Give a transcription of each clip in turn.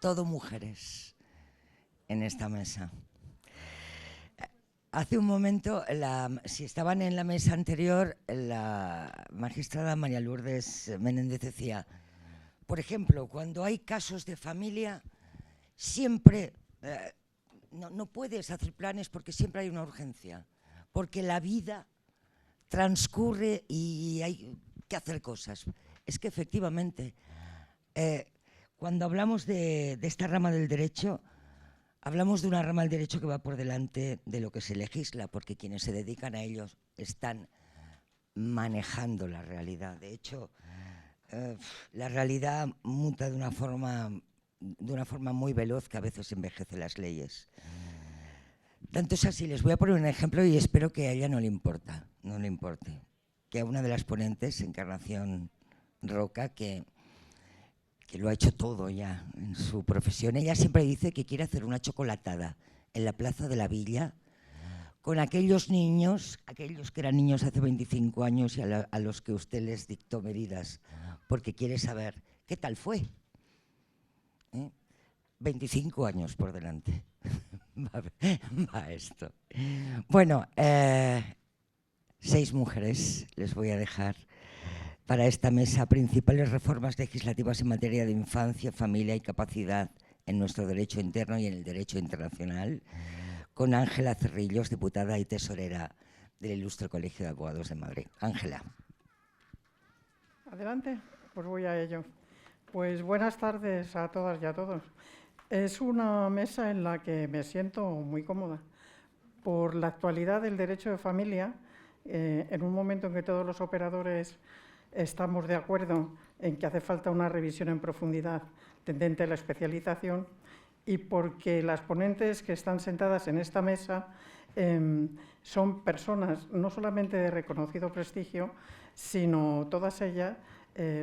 todo mujeres en esta mesa. Hace un momento, si estaban en la mesa anterior, la magistrada María Lourdes Menéndez decía, por ejemplo, cuando hay casos de familia, siempre no puedes hacer planes porque siempre hay una urgencia, porque la vida transcurre y hay que hacer cosas. Es que efectivamente, cuando hablamos de esta rama del derecho, hablamos de una rama del derecho que va por delante de lo que se legisla, porque quienes se dedican a ellos están manejando la realidad. De hecho, la realidad muta de una forma muy veloz que a veces envejece las leyes. Tanto es así, les voy a poner un ejemplo y espero que a ella no le importe, que a una de las ponentes, Encarnación Roca, que lo ha hecho todo ya en su profesión, ella siempre dice que quiere hacer una chocolatada en la Plaza de la Villa con aquellos niños, aquellos que eran niños hace 25 años y a los que usted les dictó medidas, porque quiere saber qué tal fue. 25 años por delante. va esto. Bueno, 6 mujeres les voy a dejar para esta mesa. Principales reformas legislativas en materia de infancia, familia y capacidad en nuestro derecho interno y en el derecho internacional, con Ángela Cerrillos, diputada y tesorera del Ilustre Colegio de Abogados de Madrid. Ángela. Adelante, pues voy a ello. Pues buenas tardes a todas y a todos. Es una mesa en la que me siento muy cómoda por la actualidad del derecho de familia, en un momento en que todos los operadores estamos de acuerdo en que hace falta una revisión en profundidad tendente a la especialización, y porque las ponentes que están sentadas en esta mesa son personas no solamente de reconocido prestigio, sino todas ellas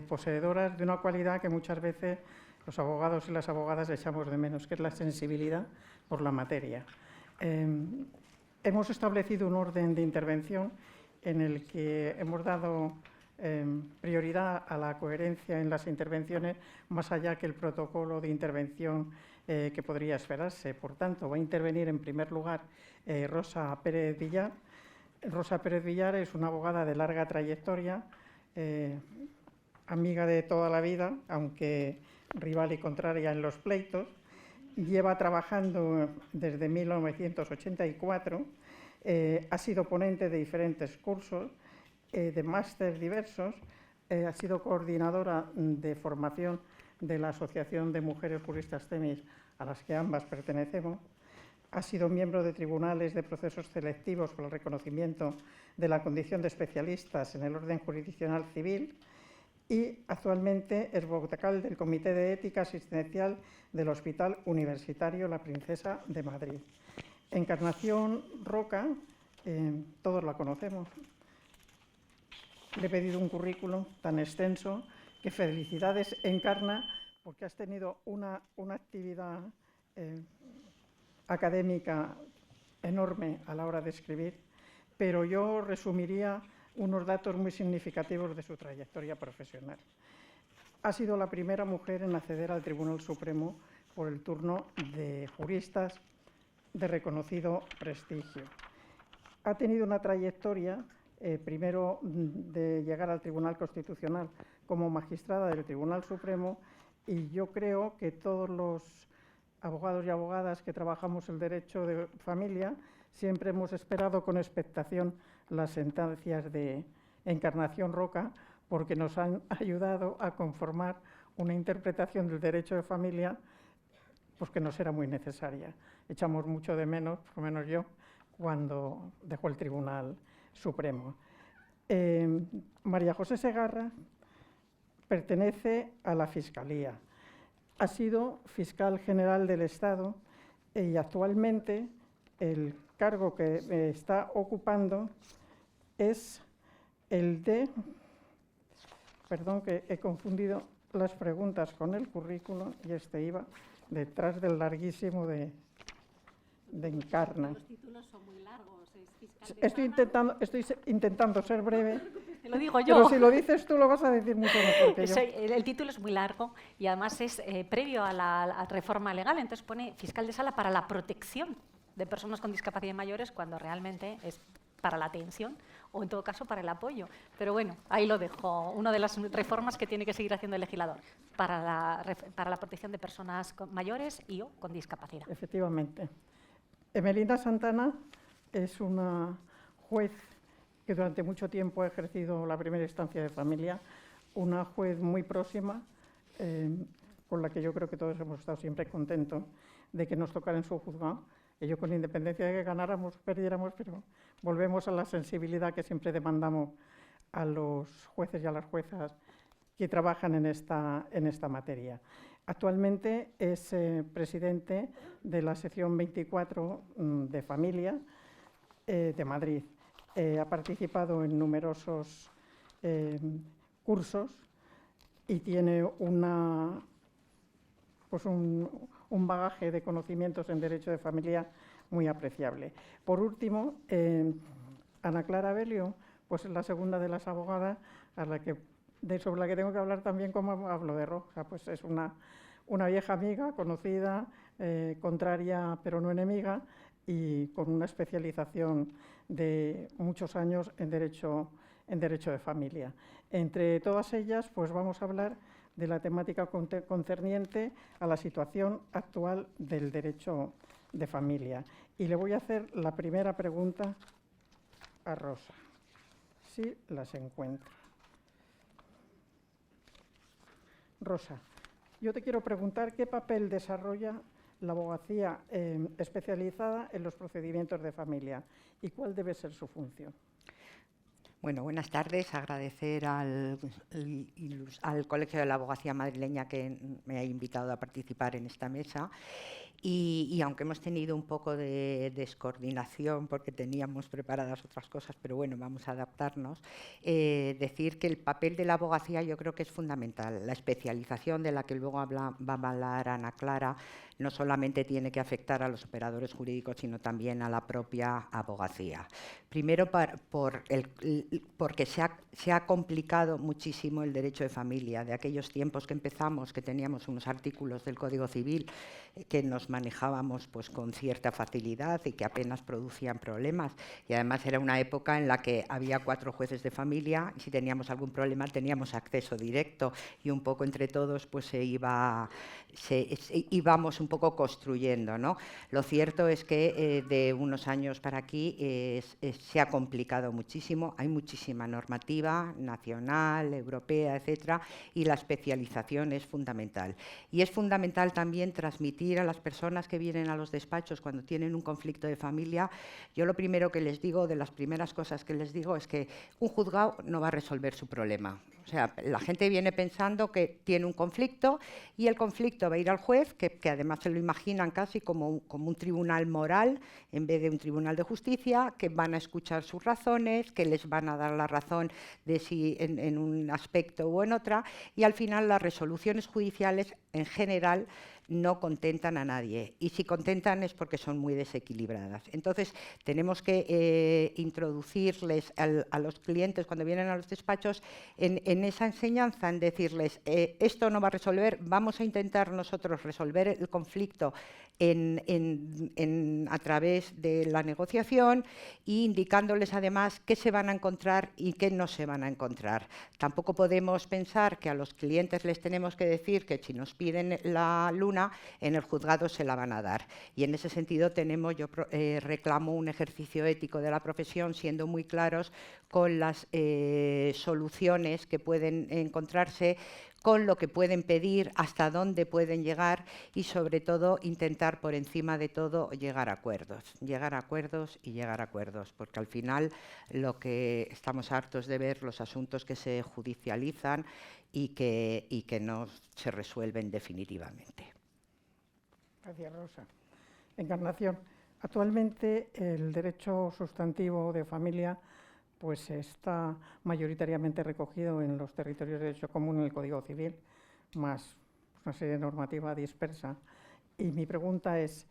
poseedoras de una cualidad que muchas veces los abogados y las abogadas echamos de menos, que es la sensibilidad por la materia. Hemos establecido un orden de intervención en el que hemos dado prioridad a la coherencia en las intervenciones, más allá que el protocolo de intervención que podría esperarse. Por tanto, va a intervenir en primer lugar Rosa Pérez Villar. Rosa Pérez Villar es una abogada de larga trayectoria, amiga de toda la vida, aunque rival y contraria en los pleitos. Lleva trabajando desde 1984, ha sido ponente de diferentes cursos, de másteres diversos, ha sido coordinadora de formación de la Asociación de Mujeres Juristas Temis, a las que ambas pertenecemos. Ha sido miembro de tribunales de procesos selectivos por el reconocimiento de la condición de especialistas en el orden jurisdiccional civil, y actualmente es vocal del Comité de Ética Asistencial del Hospital Universitario La Princesa de Madrid. Encarnación Roca, todos la conocemos. Le he pedido un currículum tan extenso que felicidades, Encarna, porque has tenido una actividad académica enorme a la hora de escribir, pero yo resumiría unos datos muy significativos de su trayectoria profesional. Ha sido la primera mujer en acceder al Tribunal Supremo por el turno de juristas de reconocido prestigio. Ha tenido una trayectoria, primero de llegar al Tribunal Constitucional como magistrada del Tribunal Supremo, y yo creo que todos los abogados y abogadas que trabajamos el derecho de familia siempre hemos esperado con expectación las sentencias de Encarnación Roca, porque nos han ayudado a conformar una interpretación del derecho de familia pues que nos era muy necesaria. Echamos mucho de menos, por lo menos yo, cuando dejó el Tribunal Supremo. María José Segarra pertenece a la Fiscalía. Ha sido fiscal general del Estado y actualmente el cargo que está ocupando es el de... Perdón, que he confundido las preguntas con el currículum y este iba detrás del larguísimo de Encarna. Los títulos son muy largos. Estoy intentando ser breve Lo digo yo. Pero si lo dices tú, lo vas a decir mucho mejor que yo. El título es muy largo y además es previo a la reforma legal, entonces pone fiscal de sala para la protección de personas con discapacidad mayores cuando realmente es para la atención o en todo caso para el apoyo. Pero bueno, ahí lo dejo. Una de las reformas que tiene que seguir haciendo el legislador para la protección de personas mayores y o con discapacidad. Efectivamente. Emelina Santana es una juez que durante mucho tiempo ha ejercido la primera instancia de familia, una juez muy próxima, con la que yo creo que todos hemos estado siempre contentos de que nos tocara en su juzgado. Ello con independencia de que ganáramos o perdiéramos, pero volvemos a la sensibilidad que siempre demandamos a los jueces y a las juezas que trabajan en esta materia. Actualmente es presidente de la sección 24 de Familia de Madrid. Ha participado en numerosos cursos y tiene un bagaje de conocimientos en derecho de familia muy apreciable. Por último, Ana Clara Belio, pues es la segunda de las abogadas sobre la que tengo que hablar también como hablo de Roja, pues es una vieja amiga, conocida, contraria pero no enemiga, y con una especialización de muchos años en derecho de familia. Entre todas ellas, pues vamos a hablar de la temática concerniente a la situación actual del derecho de familia. Y le voy a hacer la primera pregunta a Rosa, si las encuentra. Rosa, yo te quiero preguntar qué papel desarrolla la abogacía especializada en los procedimientos de familia y cuál debe ser su función. Bueno, buenas tardes. Agradecer al Colegio de la Abogacía Madrileña que me ha invitado a participar en esta mesa. Y aunque hemos tenido un poco de descoordinación porque teníamos preparadas otras cosas, pero bueno, vamos a adaptarnos, decir que el papel de la abogacía yo creo que es fundamental. La especialización de la que luego va a hablar Ana Clara no solamente tiene que afectar a los operadores jurídicos, sino también a la propia abogacía. Primero, porque se ha complicado muchísimo el derecho de familia. De aquellos tiempos que empezamos, que teníamos unos artículos del Código Civil que nos manejábamos pues, con cierta facilidad y que apenas producían problemas. Y además era una época en la que había 4 jueces de familia y si teníamos algún problema teníamos acceso directo y un poco entre todos pues íbamos un poco construyendo, ¿no? Lo cierto es que de unos años para aquí se ha complicado muchísimo, hay muchísima normativa nacional, europea, etcétera, y la especialización es fundamental. Y es fundamental también transmitir a las personas que vienen a los despachos cuando tienen un conflicto de familia. Yo lo primero que les digo, de las primeras cosas que les digo, es que un juzgado no va a resolver su problema. O sea, la gente viene pensando que tiene un conflicto y el conflicto va a ir al juez, que además se lo imaginan casi como un tribunal moral en vez de un tribunal de justicia, que van a escuchar sus razones, que les van a dar la razón de si en un aspecto o en otra, y al final las resoluciones judiciales en general no contentan a nadie, y si contentan es porque son muy desequilibradas. Entonces, tenemos que introducirles a los clientes cuando vienen a los despachos en esa enseñanza, en decirles, esto no va a resolver, vamos a intentar nosotros resolver el conflicto a través de la negociación e indicándoles además qué se van a encontrar y qué no se van a encontrar. Tampoco podemos pensar que a los clientes les tenemos que decir que si nos piden la luna, en el juzgado se la van a dar. Y en ese sentido yo reclamo un ejercicio ético de la profesión, siendo muy claros con las soluciones que pueden encontrarse, con lo que pueden pedir, hasta dónde pueden llegar y, sobre todo, intentar por encima de todo llegar a acuerdos, porque al final lo que estamos hartos de ver, los asuntos que se judicializan y que no se resuelven definitivamente. Gracias, Rosa. Encarnación, actualmente el derecho sustantivo de familia pues está mayoritariamente recogido en los territorios de derecho común en el Código Civil, más una serie de normativa dispersa. Y mi pregunta es,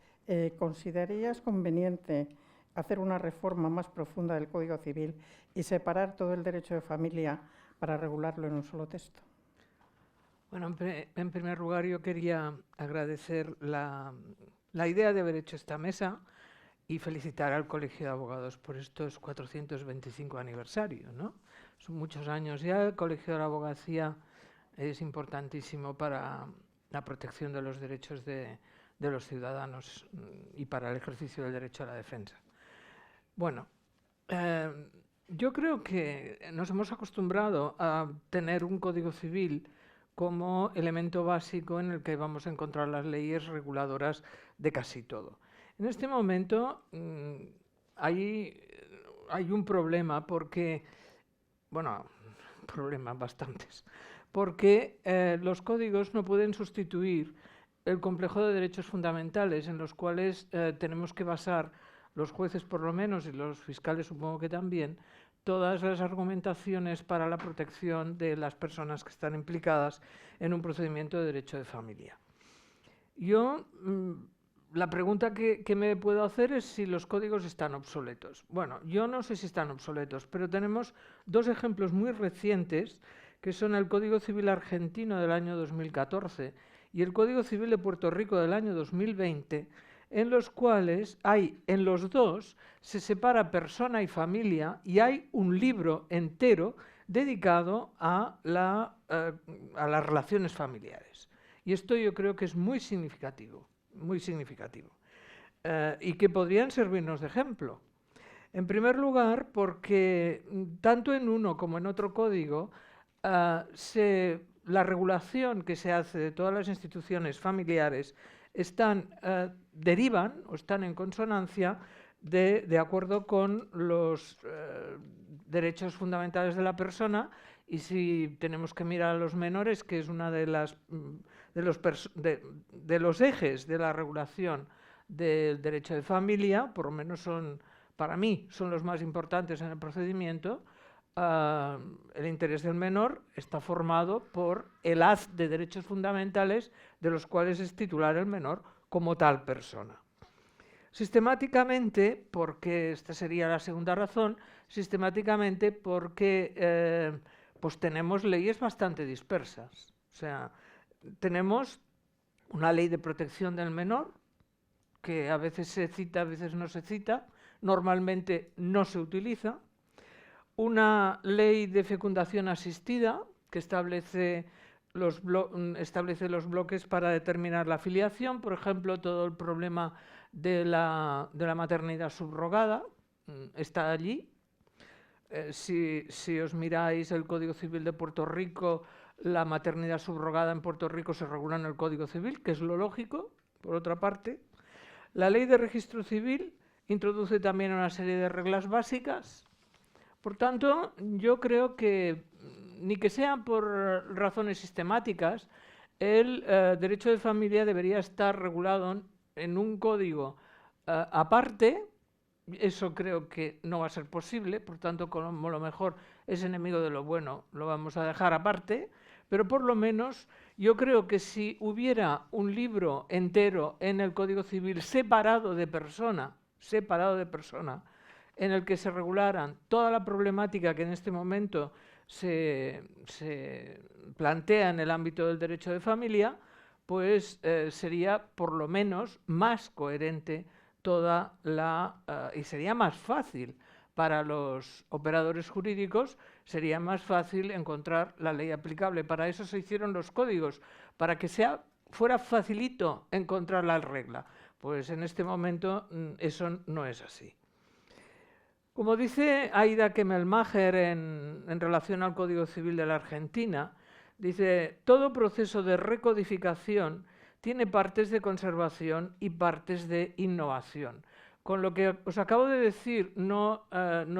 ¿considerarías conveniente hacer una reforma más profunda del Código Civil y separar todo el derecho de familia para regularlo en un solo texto? Bueno, en primer lugar yo quería agradecer la idea de haber hecho esta mesa y felicitar al Colegio de Abogados por estos 425 aniversarios, ¿no? Son muchos años ya, el Colegio de la Abogacía es importantísimo para la protección de los derechos de los ciudadanos y para el ejercicio del derecho a la defensa. Bueno, yo creo que nos hemos acostumbrado a tener un Código Civil como elemento básico en el que vamos a encontrar las leyes reguladoras de casi todo. En este momento hay un problema porque, bueno, problemas bastantes, porque los códigos no pueden sustituir el complejo de derechos fundamentales en los cuales tenemos que basar los jueces por lo menos y los fiscales supongo que también, todas las argumentaciones para la protección de las personas que están implicadas en un procedimiento de derecho de familia. Yo, la pregunta que me puedo hacer es si los códigos están obsoletos. Bueno, yo no sé si están obsoletos, pero tenemos dos ejemplos muy recientes, que son el Código Civil argentino del año 2014 y el Código Civil de Puerto Rico del año 2020, en los cuales en los dos se separa persona y familia y hay un libro entero dedicado a las relaciones familiares. Y esto yo creo que es muy significativo, y que podrían servirnos de ejemplo. En primer lugar, porque tanto en uno como en otro código, la regulación que se hace de todas las instituciones familiares derivan o están en consonancia de acuerdo con los derechos fundamentales de la persona, y si tenemos que mirar a los menores, que es una de los ejes de la regulación del derecho de familia, por lo menos para mí son los más importantes en el procedimiento, el interés del menor está formado por el haz de derechos fundamentales de los cuales es titular el menor como tal persona. Sistemáticamente, porque esta sería la segunda razón, sistemáticamente porque pues tenemos leyes bastante dispersas. O sea, tenemos una ley de protección del menor, que a veces se cita, a veces no se cita, normalmente no se utiliza. Una ley de fecundación asistida que establece los bloques para determinar la filiación, por ejemplo, todo el problema de la maternidad subrogada está allí. Si os miráis el Código Civil de Puerto Rico, la maternidad subrogada en Puerto Rico se regula en el Código Civil, que es lo lógico, por otra parte. La Ley de Registro Civil introduce también una serie de reglas básicas. Por tanto, yo creo que, ni que sean por razones sistemáticas, el derecho de familia debería estar regulado en un código aparte. Eso creo que no va a ser posible, por tanto, como lo mejor es enemigo de lo bueno, lo vamos a dejar aparte, pero por lo menos yo creo que si hubiera un libro entero en el Código Civil separado de persona, en el que se regularan toda la problemática que en este momento se plantea en el ámbito del derecho de familia, pues sería por lo menos más coherente y sería más fácil para los operadores jurídicos, sería más fácil encontrar la ley aplicable. Para eso se hicieron los códigos, para que fuera facilito encontrar la regla. Pues en este momento eso no es así. Como dice Aida Kemmelmacher en relación al Código Civil de la Argentina, dice: todo proceso de recodificación tiene partes de conservación y partes de innovación. Con lo que os acabo de decir, no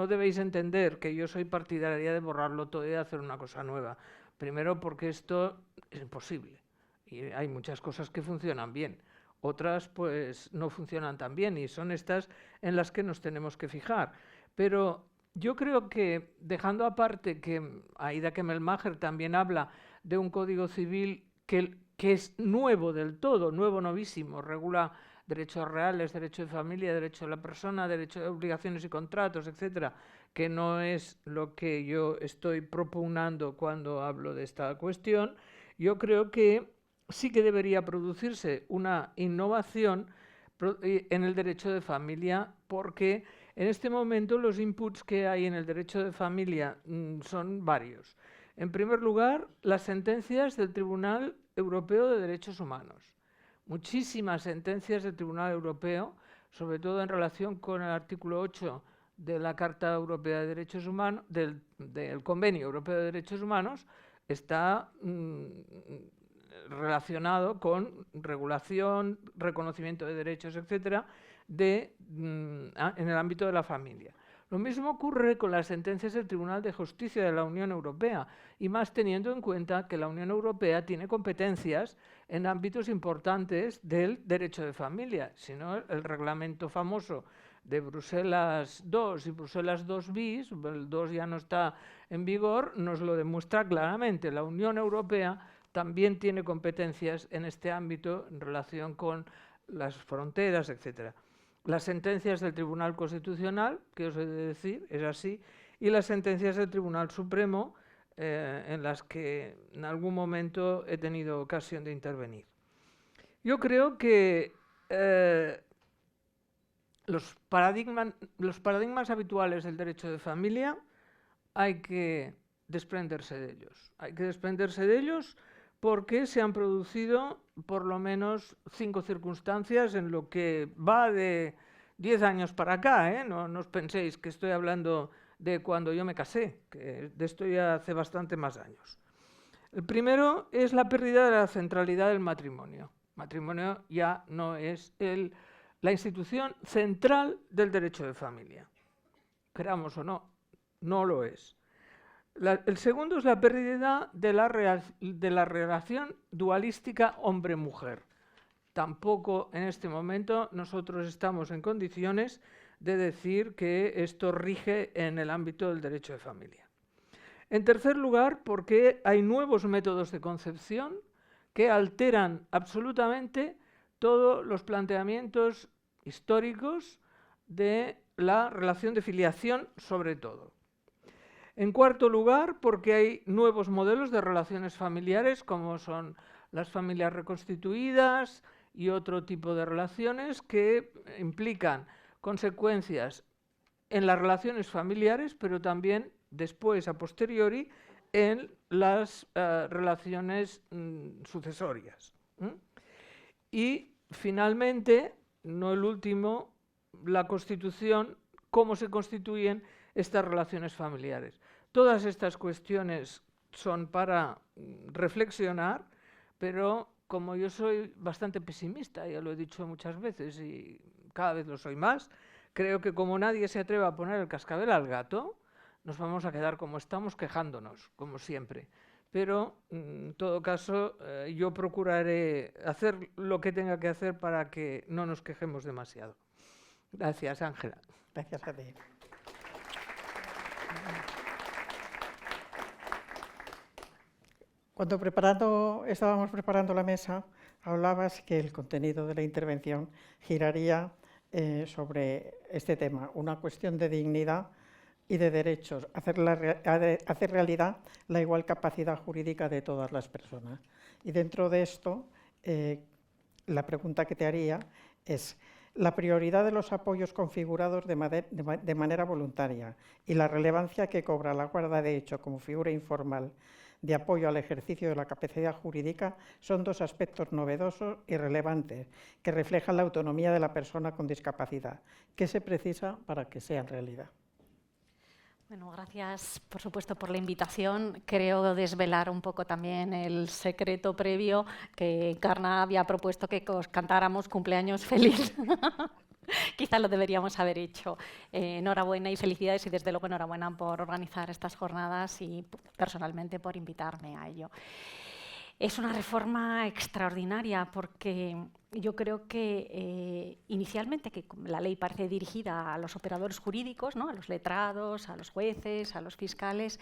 debéis entender que yo soy partidaria de borrarlo todo y de hacer una cosa nueva. Primero, porque esto es imposible. Y hay muchas cosas que funcionan bien. Otras, pues, no funcionan tan bien, y son estas en las que nos tenemos que fijar. Pero yo creo que, dejando aparte que Aida Kemmelmacher también habla de un Código Civil que que es nuevo del todo, nuevo novísimo, regula derechos reales, derecho de familia, derecho de la persona, derecho de obligaciones y contratos, etcétera, que no es lo que yo estoy propugnando cuando hablo de esta cuestión. Yo creo que sí que debería producirse una innovación en el derecho de familia, porque en este momento los inputs que hay en el derecho de familia son varios. En primer lugar, las sentencias del Tribunal Europeo de Derechos Humanos. Muchísimas sentencias del Tribunal Europeo, sobre todo en relación con el artículo 8 de la Carta Europea de Derechos Humanos, del Convenio Europeo de Derechos Humanos, está relacionado con regulación, reconocimiento de derechos, etcétera, en el ámbito de la familia. Lo mismo ocurre con las sentencias del Tribunal de Justicia de la Unión Europea, y más teniendo en cuenta que la Unión Europea tiene competencias en ámbitos importantes del derecho de familia. Si no, el reglamento famoso de Bruselas II y Bruselas II bis, el 2 ya no está en vigor, nos lo demuestra claramente. La Unión Europea también tiene competencias en este ámbito en relación con las fronteras, etcétera. Las sentencias del Tribunal Constitucional, que os he de decir, es así, y las sentencias del Tribunal Supremo, en las que en algún momento he tenido ocasión de intervenir. Yo creo que los paradigmas habituales del derecho de familia hay que desprenderse de ellos. Hay que desprenderse de ellos porque se han producido por lo menos 5 circunstancias en lo que va de 10 años para acá, ¿eh? No os penséis que estoy hablando de cuando yo me casé, que de esto ya hace bastante más años. El primero es la pérdida de la centralidad del matrimonio. El matrimonio ya no es la institución central del derecho de familia. Queramos o no, no lo es. El segundo es la pérdida de la relación dualística hombre-mujer. Tampoco en este momento nosotros estamos en condiciones de decir que esto rige en el ámbito del derecho de familia. En tercer lugar, porque hay nuevos métodos de concepción que alteran absolutamente todos los planteamientos históricos de la relación de filiación, sobre todo. En cuarto lugar, porque hay nuevos modelos de relaciones familiares, como son las familias reconstituidas y otro tipo de relaciones que implican consecuencias en las relaciones familiares, pero también después, a posteriori, en las relaciones sucesorias. Y, finalmente, no el último, la constitución, cómo se constituyen estas relaciones familiares. Todas estas cuestiones son para reflexionar, pero como yo soy bastante pesimista, ya lo he dicho muchas veces y cada vez lo soy más, creo que como nadie se atreva a poner el cascabel al gato, nos vamos a quedar como estamos, quejándonos, como siempre. Pero, en todo caso, yo procuraré hacer lo que tenga que hacer para que no nos quejemos demasiado. Gracias, Ángela. Gracias a ti. Cuando estábamos preparando la mesa, hablabas que el contenido de la intervención giraría sobre este tema, una cuestión de dignidad y de derechos, hacer realidad la igual capacidad jurídica de todas las personas. Y dentro de esto, la pregunta que te haría es: la prioridad de los apoyos configurados de manera voluntaria y la relevancia que cobra la guarda de hecho como figura informal de apoyo al ejercicio de la capacidad jurídica son dos aspectos novedosos y relevantes que reflejan la autonomía de la persona con discapacidad. ¿Qué se precisa para que sean realidad? Bueno, gracias, por supuesto, por la invitación. Creo desvelar un poco también el secreto previo que Encarna había propuesto, que os cantáramos cumpleaños feliz. Quizá lo deberíamos haber hecho. Enhorabuena y felicidades, y desde luego enhorabuena por organizar estas jornadas y personalmente por invitarme a ello. Es una reforma extraordinaria porque yo creo que inicialmente que la ley parece dirigida a los operadores jurídicos, ¿no? A los letrados, a los jueces, a los fiscales,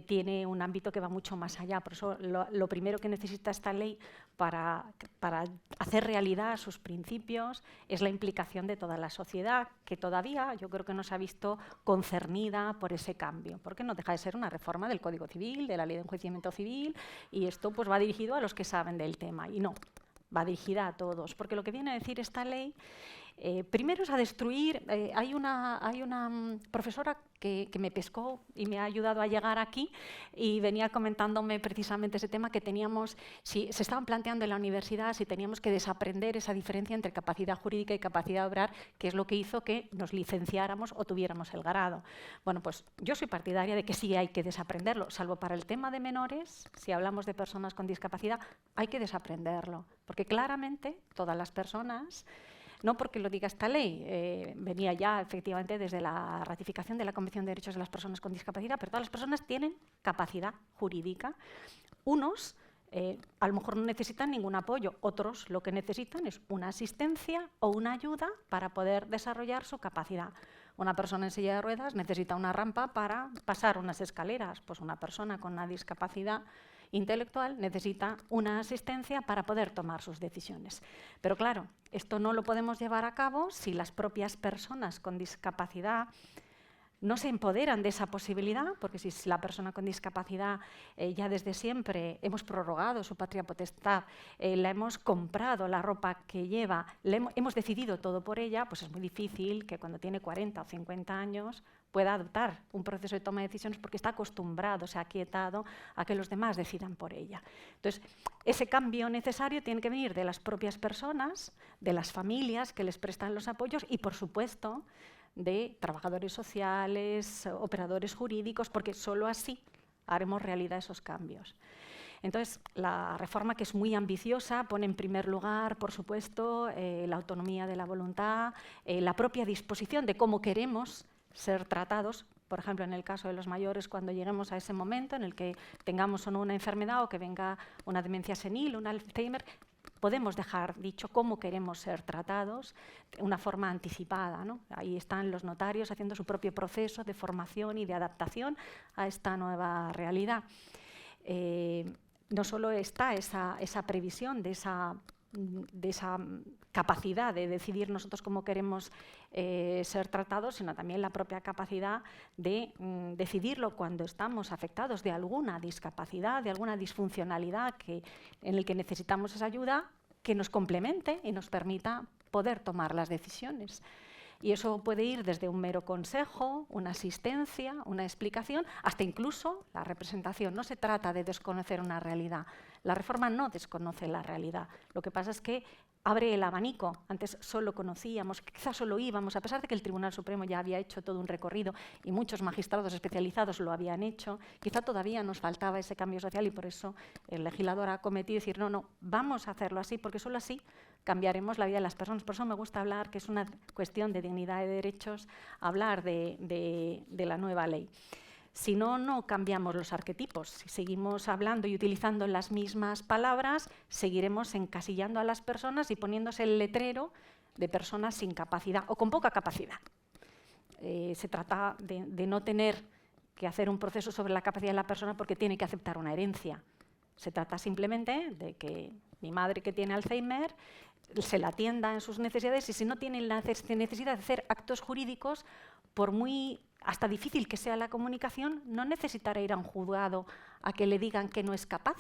tiene un ámbito que va mucho más allá. Por eso lo primero que necesita esta ley para hacer realidad sus principios es la implicación de toda la sociedad, que todavía yo creo que no se ha visto concernida por ese cambio, porque no deja de ser una reforma del Código Civil, de la Ley de Enjuiciamiento Civil, y esto pues va dirigido a los que saben del tema, y no, va dirigida a todos, porque lo que viene a decir esta ley, primero es a destruir. Hay una profesora que me pescó y me ha ayudado a llegar aquí y venía comentándome precisamente ese tema que teníamos, si se estaban planteando en la universidad si teníamos que desaprender esa diferencia entre capacidad jurídica y capacidad de obrar, que es lo que hizo que nos licenciáramos o tuviéramos el grado. Bueno, pues yo soy partidaria de que sí hay que desaprenderlo, salvo para el tema de menores. Si hablamos de personas con discapacidad, hay que desaprenderlo, porque claramente todas las personas, no porque lo diga esta ley, venía ya efectivamente desde la ratificación de la Convención de Derechos de las Personas con Discapacidad, pero todas las personas tienen capacidad jurídica. Unos a lo mejor no necesitan ningún apoyo, otros lo que necesitan es una asistencia o una ayuda para poder desarrollar su capacidad. Una persona en silla de ruedas necesita una rampa para pasar unas escaleras, pues una persona con una discapacidad intelectual necesita una asistencia para poder tomar sus decisiones. Pero claro, esto no lo podemos llevar a cabo si las propias personas con discapacidad no se empoderan de esa posibilidad, porque si la persona con discapacidad ya desde siempre hemos prorrogado su patria potestad, la hemos comprado la ropa que lleva, hemos decidido todo por ella, pues es muy difícil que cuando tiene 40 o 50 años pueda adoptar un proceso de toma de decisiones porque está acostumbrado, se ha aquietado a que los demás decidan por ella. Entonces, ese cambio necesario tiene que venir de las propias personas, de las familias que les prestan los apoyos y, por supuesto, de trabajadores sociales, operadores jurídicos, porque solo así haremos realidad esos cambios. Entonces, la reforma, que es muy ambiciosa, pone en primer lugar, por supuesto, la autonomía de la voluntad, la propia disposición de cómo queremos ser tratados. Por ejemplo, en el caso de los mayores, cuando lleguemos a ese momento en el que tengamos o no una enfermedad o que venga una demencia senil, un Alzheimer, podemos dejar dicho cómo queremos ser tratados de una forma anticipada, ¿no? Ahí están los notarios haciendo su propio proceso de formación y de adaptación a esta nueva realidad. No solo está esa previsión de esa capacidad de decidir nosotros cómo queremos ser tratados, sino también la propia capacidad de decidirlo cuando estamos afectados de alguna discapacidad, de alguna disfuncionalidad en el que necesitamos esa ayuda que nos complemente y nos permita poder tomar las decisiones. Y eso puede ir desde un mero consejo, una asistencia, una explicación, hasta incluso la representación. No se trata de desconocer una realidad. La reforma no desconoce la realidad. Lo que pasa es que abre el abanico. Antes solo conocíamos, quizás solo íbamos, a pesar de que el Tribunal Supremo ya había hecho todo un recorrido y muchos magistrados especializados lo habían hecho, quizá todavía nos faltaba ese cambio social y por eso el legislador ha cometido decir, no, vamos a hacerlo así, porque solo así cambiaremos la vida de las personas. Por eso me gusta hablar, que es una cuestión de dignidad y de derechos, hablar de la nueva ley. Si no, no cambiamos los arquetipos. Si seguimos hablando y utilizando las mismas palabras, seguiremos encasillando a las personas y poniéndose el letrero de personas sin capacidad o con poca capacidad. Se trata de no tener que hacer un proceso sobre la capacidad de la persona porque tiene que aceptar una herencia. Se trata simplemente de que mi madre, que tiene Alzheimer, se la atienda en sus necesidades, y si no tiene la necesidad de hacer actos jurídicos, por muy hasta difícil que sea la comunicación, no necesitará ir a un juzgado a que le digan que no es capaz.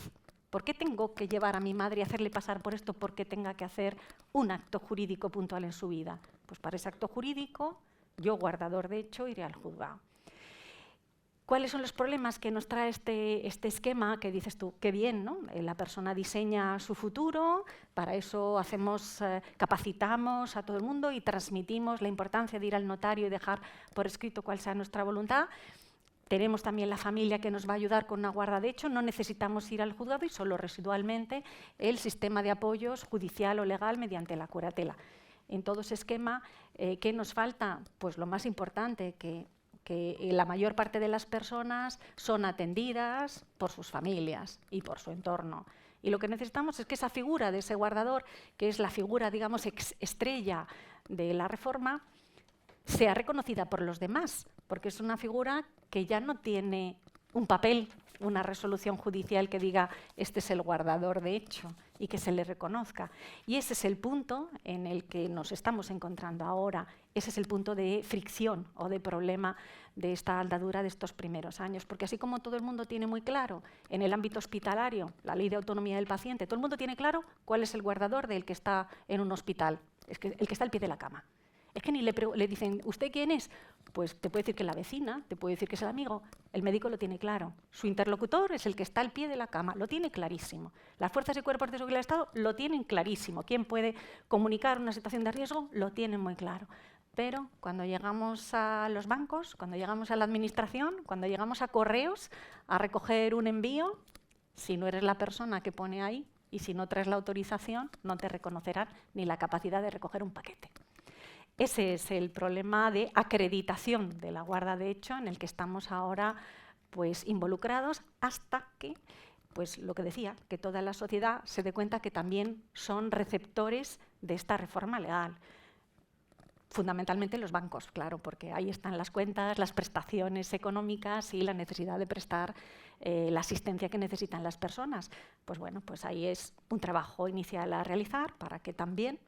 ¿Por qué tengo que llevar a mi madre y hacerle pasar por esto porque tenga que hacer un acto jurídico puntual en su vida? Pues para ese acto jurídico, yo, guardador de hecho, iré al juzgado. ¿Cuáles son los problemas que nos trae este esquema que dices tú? Qué bien, ¿no? La persona diseña su futuro, para eso capacitamos a todo el mundo y transmitimos la importancia de ir al notario y dejar por escrito cuál sea nuestra voluntad. Tenemos también la familia que nos va a ayudar con una guarda de hecho, no necesitamos ir al juzgado y solo residualmente el sistema de apoyos judicial o legal mediante la curatela. En todo ese esquema, ¿qué nos falta? Pues lo más importante, que la mayor parte de las personas son atendidas por sus familias y por su entorno. Y lo que necesitamos es que esa figura de ese guardador, que es la figura, digamos, estrella de la reforma, sea reconocida por los demás, porque es una figura que ya no tiene un papel, una resolución judicial que diga este es el guardador de hecho y que se le reconozca. Y ese es el punto en el que nos estamos encontrando ahora, ese es el punto de fricción o de problema de esta andadura de estos primeros años, porque así como todo el mundo tiene muy claro en el ámbito hospitalario la ley de autonomía del paciente, todo el mundo tiene claro cuál es el guardador del que está en un hospital, es que el que está al pie de la cama. Es que ni le dicen, ¿usted quién es? Pues te puede decir que es la vecina, te puede decir que es el amigo. El médico lo tiene claro. Su interlocutor es el que está al pie de la cama, lo tiene clarísimo. Las fuerzas y cuerpos de seguridad del Estado lo tienen clarísimo. ¿Quién puede comunicar una situación de riesgo? Lo tienen muy claro. Pero cuando llegamos a los bancos, cuando llegamos a la administración, cuando llegamos a correos, a recoger un envío, si no eres la persona que pone ahí y si no traes la autorización, no te reconocerán ni la capacidad de recoger un paquete. Ese es el problema de acreditación de la guarda de hecho en el que estamos ahora pues, involucrados hasta que, pues, lo que decía, que toda la sociedad se dé cuenta que también son receptores de esta reforma legal. Fundamentalmente los bancos, claro, porque ahí están las cuentas, las prestaciones económicas y la necesidad de prestar la asistencia que necesitan las personas. Pues bueno, pues ahí es un trabajo inicial a realizar para que también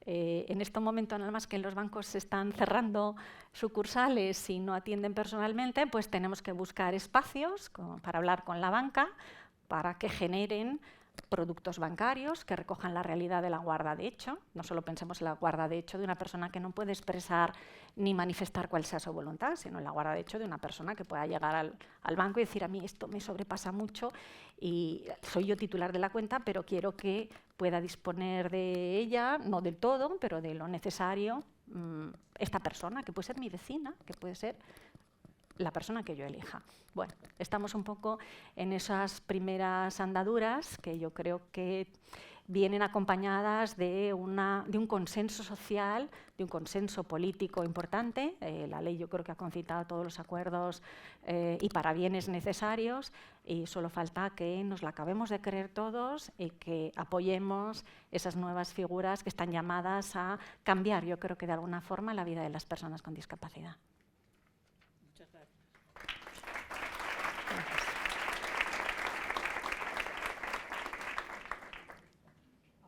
en este momento, nada más que los bancos se están cerrando sucursales y no atienden personalmente, pues tenemos que buscar espacios para hablar con la banca, para que generen productos bancarios que recojan la realidad de la guarda de hecho. No solo pensemos en la guarda de hecho de una persona que no puede expresar ni manifestar cuál sea su voluntad, sino en la guarda de hecho de una persona que pueda llegar al banco y decir, a mí esto me sobrepasa mucho y soy yo titular de la cuenta, pero quiero que pueda disponer de ella, no del todo, pero de lo necesario, esta persona, que puede ser mi vecina, que puede ser la persona que yo elija. Bueno, estamos un poco en esas primeras andaduras que yo creo que vienen acompañadas de un consenso social, de un consenso político importante. La ley yo creo que ha concitado todos los acuerdos y parabienes necesarios y solo falta que nos la acabemos de creer todos y que apoyemos esas nuevas figuras que están llamadas a cambiar, yo creo que de alguna forma, la vida de las personas con discapacidad.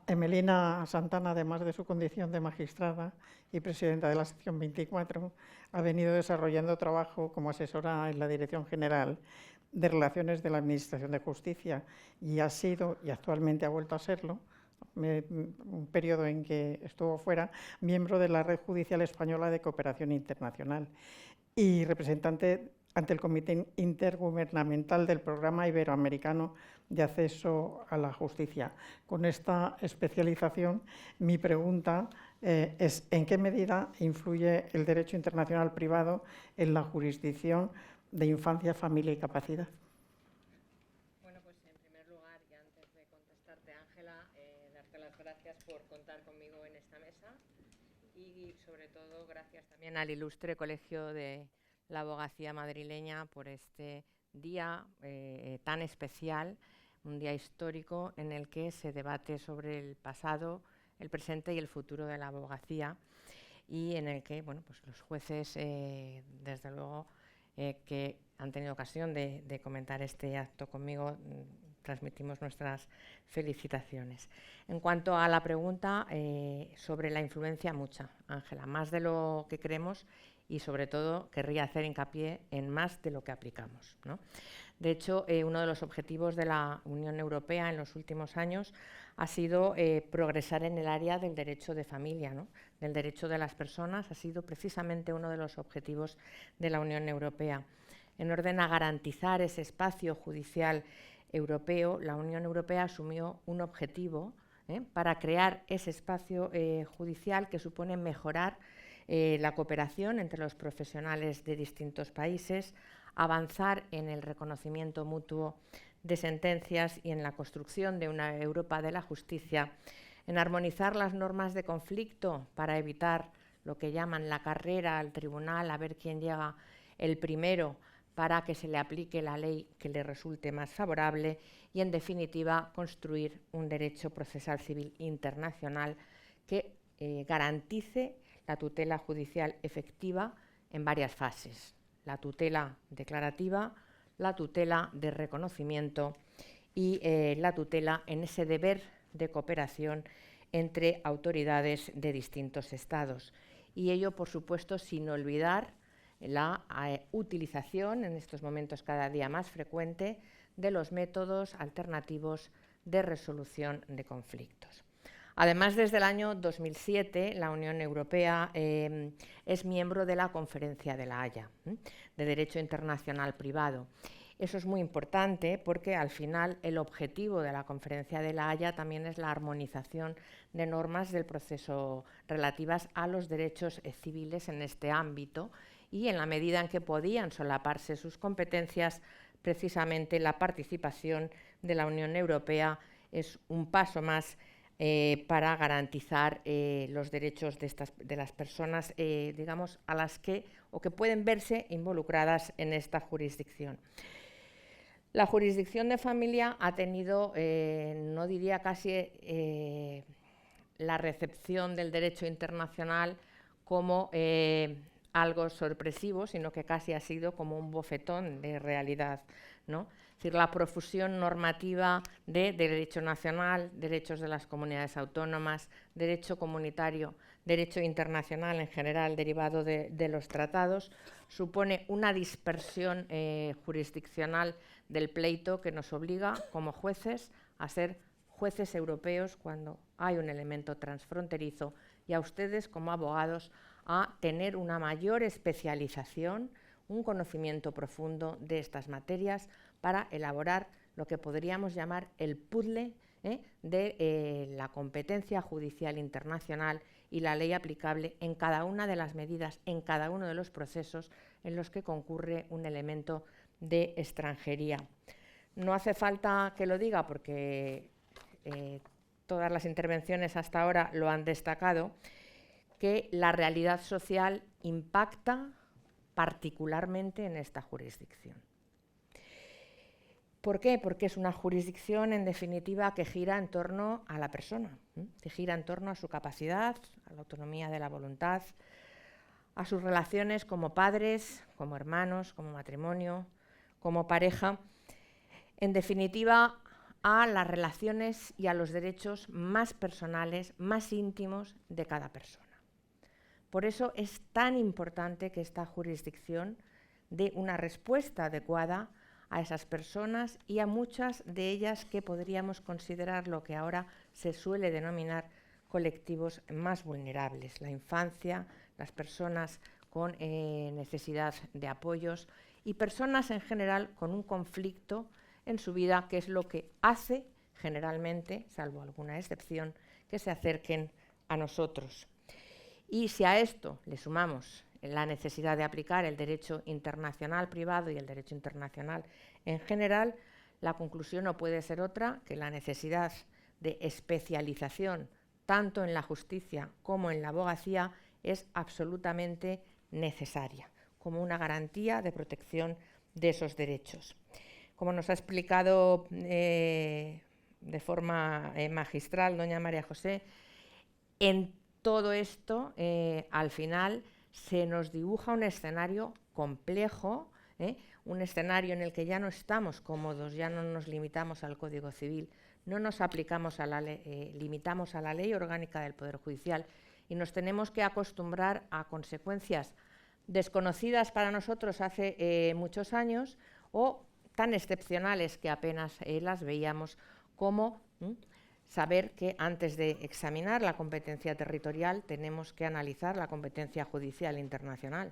Emelina Santana, además de su condición de magistrada y presidenta de la sección 24, ha venido desarrollando trabajo como asesora en la Dirección General de Relaciones de la Administración de Justicia y ha sido, y actualmente ha vuelto a serlo, un periodo en que estuvo fuera, miembro de la Red Judicial Española de Cooperación Internacional y representante ante el Comité Intergubernamental del Programa Iberoamericano de Acceso a la Justicia. Con esta especialización, mi pregunta es ¿en qué medida influye el derecho internacional privado en la jurisdicción de infancia, familia y capacidad? Bueno, pues en primer lugar, y antes de contestarte, Ángela, darte las gracias por contar conmigo en esta mesa y sobre todo gracias también al ilustre Colegio de la Abogacía Madrileña por este día tan especial, un día histórico en el que se debate sobre el pasado, el presente y el futuro de la abogacía y en el que bueno, pues los jueces, desde luego, que han tenido ocasión de comentar este acto conmigo, transmitimos nuestras felicitaciones. En cuanto a la pregunta sobre la influencia, mucha, Ángela, más de lo que creemos y sobre todo querría hacer hincapié en más de lo que aplicamos, ¿no? De hecho, uno de los objetivos de la Unión Europea en los últimos años ha sido progresar en el área del derecho de familia, ¿no? Del derecho de las personas, ha sido precisamente uno de los objetivos de la Unión Europea. En orden a garantizar ese espacio judicial europeo, la Unión Europea asumió un objetivo para crear ese espacio judicial que supone mejorar la cooperación entre los profesionales de distintos países, avanzar en el reconocimiento mutuo de sentencias y en la construcción de una Europa de la justicia, en armonizar las normas de conflicto para evitar lo que llaman la carrera al tribunal, a ver quién llega el primero para que se le aplique la ley que le resulte más favorable y, en definitiva, construir un derecho procesal civil internacional que garantice la tutela judicial efectiva en varias fases: la tutela declarativa, la tutela de reconocimiento y la tutela en ese deber de cooperación entre autoridades de distintos estados. Y ello, por supuesto, sin olvidar la utilización, en estos momentos cada día más frecuente, de los métodos alternativos de resolución de conflictos. Además, desde el año 2007, la Unión Europea es miembro de la Conferencia de La Haya, de Derecho Internacional Privado. Eso es muy importante porque, al final, el objetivo de la Conferencia de La Haya también es la armonización de normas del proceso relativas a los derechos civiles en este ámbito, y, en la medida en que podían solaparse sus competencias, precisamente la participación de la Unión Europea es un paso más para garantizar los derechos de las personas, digamos, a las que pueden verse involucradas en esta jurisdicción. La jurisdicción de familia ha tenido, no diría casi la recepción del derecho internacional como algo sorpresivo, sino que casi ha sido como un bofetón de realidad, ¿no? Es decir, la profusión normativa de derecho nacional, derechos de las comunidades autónomas, derecho comunitario, derecho internacional en general derivado de los tratados, supone una dispersión jurisdiccional del pleito que nos obliga, como jueces, a ser jueces europeos cuando hay un elemento transfronterizo, y a ustedes, como abogados, a tener una mayor especialización, un conocimiento profundo de estas materias para elaborar lo que podríamos llamar el puzzle de la competencia judicial internacional y la ley aplicable en cada una de las medidas, en cada uno de los procesos en los que concurre un elemento de extranjería. No hace falta que lo diga porque todas las intervenciones hasta ahora lo han destacado, que la realidad social impacta particularmente en esta jurisdicción. ¿Por qué? Porque es una jurisdicción, en definitiva, que gira en torno a la persona, que gira en torno a su capacidad, a la autonomía de la voluntad, a sus relaciones como padres, como hermanos, como matrimonio, como pareja, en definitiva, a las relaciones y a los derechos más personales, más íntimos de cada persona. Por eso es tan importante que esta jurisdicción dé una respuesta adecuada a esas personas y a muchas de ellas que podríamos considerar lo que ahora se suele denominar colectivos más vulnerables: la infancia, las personas con necesidad de apoyos y personas en general con un conflicto en su vida, que es lo que hace generalmente, salvo alguna excepción, que se acerquen a nosotros. Y si a esto le sumamos la necesidad de aplicar el derecho internacional privado y el derecho internacional en general, la conclusión no puede ser otra que la necesidad de especialización, tanto en la justicia como en la abogacía, es absolutamente necesaria, como una garantía de protección de esos derechos. Como nos ha explicado de forma magistral doña María José, en todo esto, al final, se nos dibuja un escenario complejo, un escenario en el que ya no estamos cómodos, ya no nos limitamos al Código Civil, no nos aplicamos a la limitamos a la Ley Orgánica del Poder Judicial y nos tenemos que acostumbrar a consecuencias desconocidas para nosotros hace muchos años o tan excepcionales que apenas las veíamos, como saber que antes de examinar la competencia territorial tenemos que analizar la competencia judicial internacional,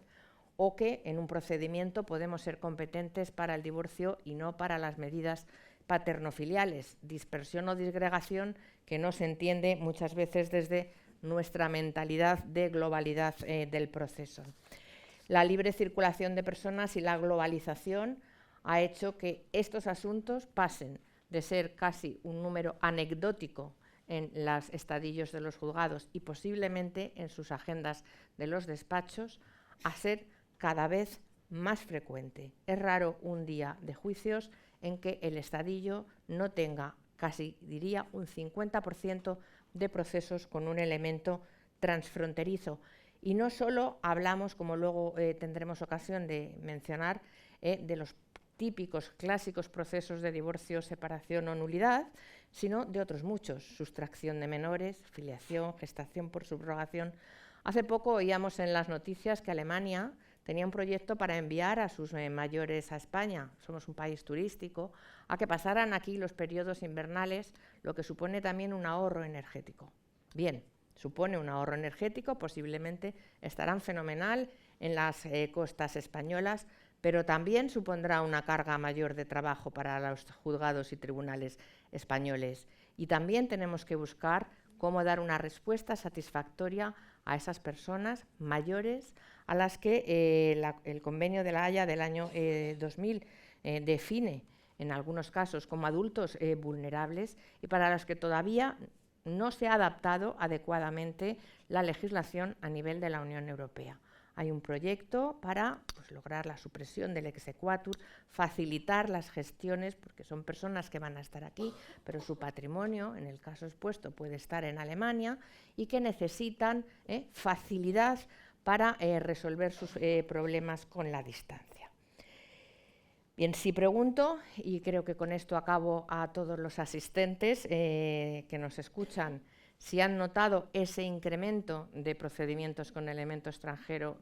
o que en un procedimiento podemos ser competentes para el divorcio y no para las medidas paternofiliales, dispersión o disgregación que no se entiende muchas veces desde nuestra mentalidad de globalidad del proceso. La libre circulación de personas y la globalización ha hecho que estos asuntos pasen de ser casi un número anecdótico en los estadillos de los juzgados y posiblemente en sus agendas de los despachos, a ser cada vez más frecuente. Es raro un día de juicios en que el estadillo no tenga, casi diría, un 50% de procesos con un elemento transfronterizo. Y no solo hablamos, como luego tendremos ocasión de mencionar, de los típicos clásicos procesos de divorcio, separación o nulidad, sino de otros muchos: sustracción de menores, filiación, gestación por subrogación. Hace poco oíamos en las noticias que Alemania tenía un proyecto para enviar a sus mayores a España, somos un país turístico, a que pasaran aquí los periodos invernales, lo que supone también un ahorro energético. Bien, supone un ahorro energético, posiblemente estarán fenomenal en las costas españolas, pero también supondrá una carga mayor de trabajo para los juzgados y tribunales españoles. Y también tenemos que buscar cómo dar una respuesta satisfactoria a esas personas mayores a las que el Convenio de la Haya del año 2000 define en algunos casos como adultos vulnerables y para los que todavía no se ha adaptado adecuadamente la legislación a nivel de la Unión Europea. Hay un proyecto para lograr la supresión del exequatur, facilitar las gestiones, porque son personas que van a estar aquí, pero su patrimonio, en el caso expuesto, puede estar en Alemania y que necesitan facilidad para resolver sus problemas con la distancia. Bien, si pregunto, y creo que con esto acabo a todos los asistentes que nos escuchan, si han notado ese incremento de procedimientos con elemento extranjero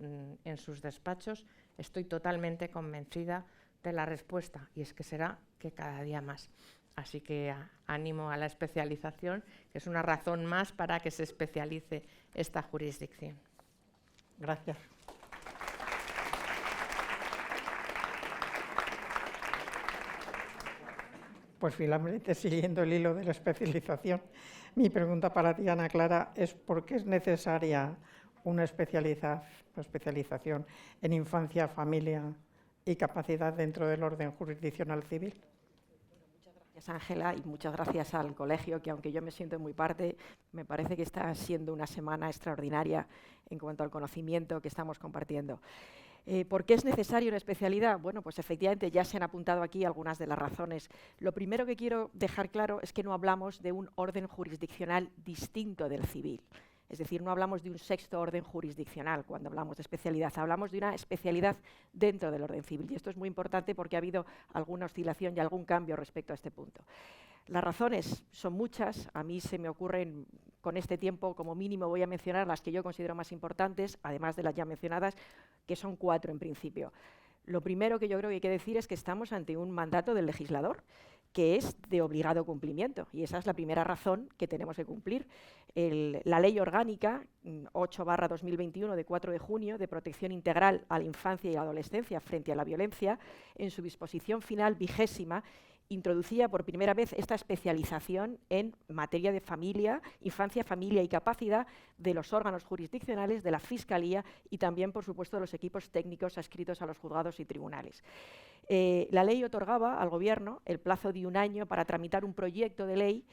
en sus despachos, estoy totalmente convencida de la respuesta, y es que será que cada día más. Así que ánimo a la especialización, que es una razón más para que se especialice esta jurisdicción. Gracias. Pues finalmente, siguiendo el hilo de la especialización, mi pregunta para ti, Ana Clara, es ¿por qué es necesaria una especialización en infancia, familia y capacidad dentro del orden jurisdiccional civil? Muchas gracias, Ángela, y muchas gracias al colegio, que aunque yo me siento muy parte, me parece que está siendo una semana extraordinaria en cuanto al conocimiento que estamos compartiendo. ¿Por qué es necesaria una especialidad? Bueno, pues efectivamente ya se han apuntado aquí algunas de las razones. Lo primero que quiero dejar claro es que no hablamos de un orden jurisdiccional distinto del civil. Es decir, no hablamos de un sexto orden jurisdiccional cuando hablamos de especialidad, hablamos de una especialidad dentro del orden civil. Y esto es muy importante porque ha habido alguna oscilación y algún cambio respecto a este punto. Las razones son muchas, a mí se me ocurren con este tiempo, como mínimo voy a mencionar las que yo considero más importantes, además de las ya mencionadas, que son 4 en principio. Lo primero que yo creo que hay que decir es que estamos ante un mandato del legislador, que es de obligado cumplimiento, y esa es la primera razón que tenemos que cumplir. La Ley Orgánica 8/2021 de 4 de junio de protección integral a la infancia y la adolescencia frente a la violencia, en su disposición final 20ª, introducía por primera vez esta especialización en materia de familia, infancia, familia y capacidad de los órganos jurisdiccionales, de la Fiscalía y también, por supuesto, de los equipos técnicos adscritos a los juzgados y tribunales. La ley otorgaba al Gobierno el plazo de 1 año para tramitar un proyecto de ley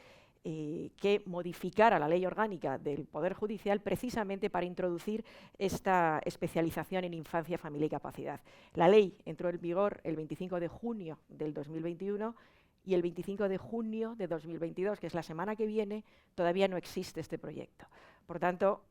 que modificara la ley orgánica del Poder Judicial precisamente para introducir esta especialización en infancia, familia y capacidad. La ley entró en vigor el 25 de junio del 2021 y el 25 de junio de 2022, que es la semana que viene, todavía no existe este proyecto. Por tanto,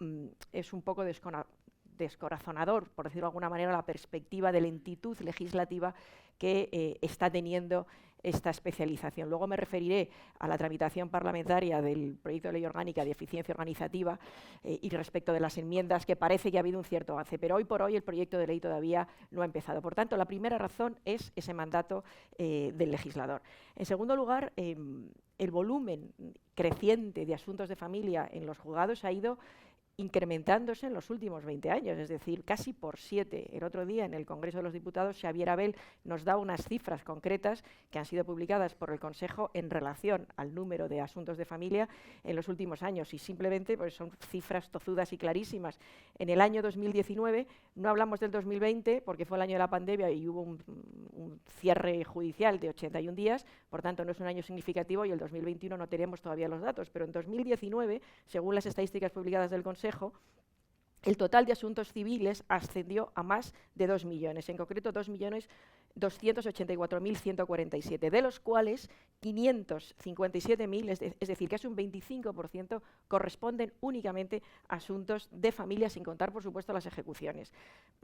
es un poco descorazonador, por decirlo de alguna manera, la perspectiva de lentitud legislativa que está teniendo esta especialización. Luego me referiré a la tramitación parlamentaria del proyecto de ley orgánica de eficiencia organizativa y respecto de las enmiendas, que parece que ha habido un cierto avance, pero hoy por hoy el proyecto de ley todavía no ha empezado. Por tanto, la primera razón es ese mandato del legislador. En segundo lugar, el volumen creciente de asuntos de familia en los juzgados ha ido incrementándose en los últimos 20 años, es decir, casi por 7. El otro día en el Congreso de los Diputados, Xavier Abel nos da unas cifras concretas que han sido publicadas por el Consejo en relación al número de asuntos de familia en los últimos años, y simplemente pues, son cifras tozudas y clarísimas. En el año 2019, no hablamos del 2020 porque fue el año de la pandemia y hubo un cierre judicial de 81 días, por tanto no es un año significativo, y el 2021 no tenemos todavía los datos, pero en 2019, según las estadísticas publicadas del Consejo, el total de asuntos civiles ascendió a más de 2 millones, en concreto 2.284.147, de los cuales 557.000, es decir, casi un 25%, corresponden únicamente a asuntos de familia, sin contar, por supuesto, las ejecuciones.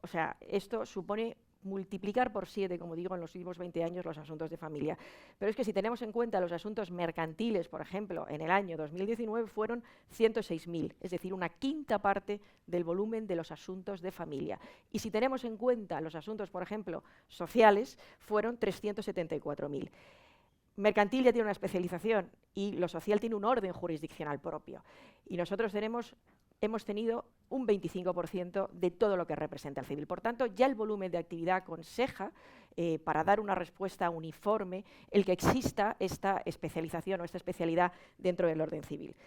O sea, esto supone multiplicar por 7, como digo, en los últimos 20 años los asuntos de familia. Pero es que si tenemos en cuenta los asuntos mercantiles, por ejemplo, en el año 2019 fueron 106.000, es decir, una quinta parte del volumen de los asuntos de familia. Y si tenemos en cuenta los asuntos, por ejemplo, sociales, fueron 374.000. Mercantil ya tiene una especialización y lo social tiene un orden jurisdiccional propio. Y nosotros hemos tenido un 25% de todo lo que representa el civil. Por tanto, ya el volumen de actividad aconseja, para dar una respuesta uniforme, el que exista esta especialización o esta especialidad dentro del orden civil.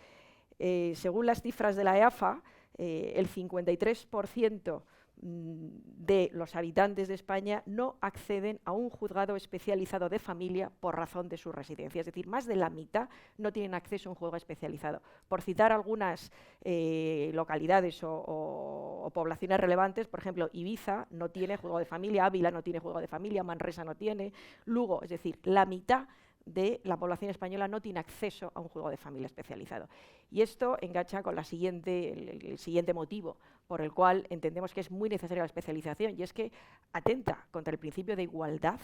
Según las cifras de la EAFA, el 53% de los habitantes de España no acceden a un juzgado especializado de familia por razón de su residencia. Es decir, más de la mitad no tienen acceso a un juzgado especializado. Por citar algunas localidades o poblaciones relevantes, por ejemplo, Ibiza no tiene juzgado de familia, Ávila no tiene juzgado de familia, Manresa no tiene, Lugo, es decir, la mitad de la población española no tiene acceso a un juzgado de familia especializado. Y esto engancha con el siguiente motivo por el cual entendemos que es muy necesaria la especialización, y es que atenta contra el principio de igualdad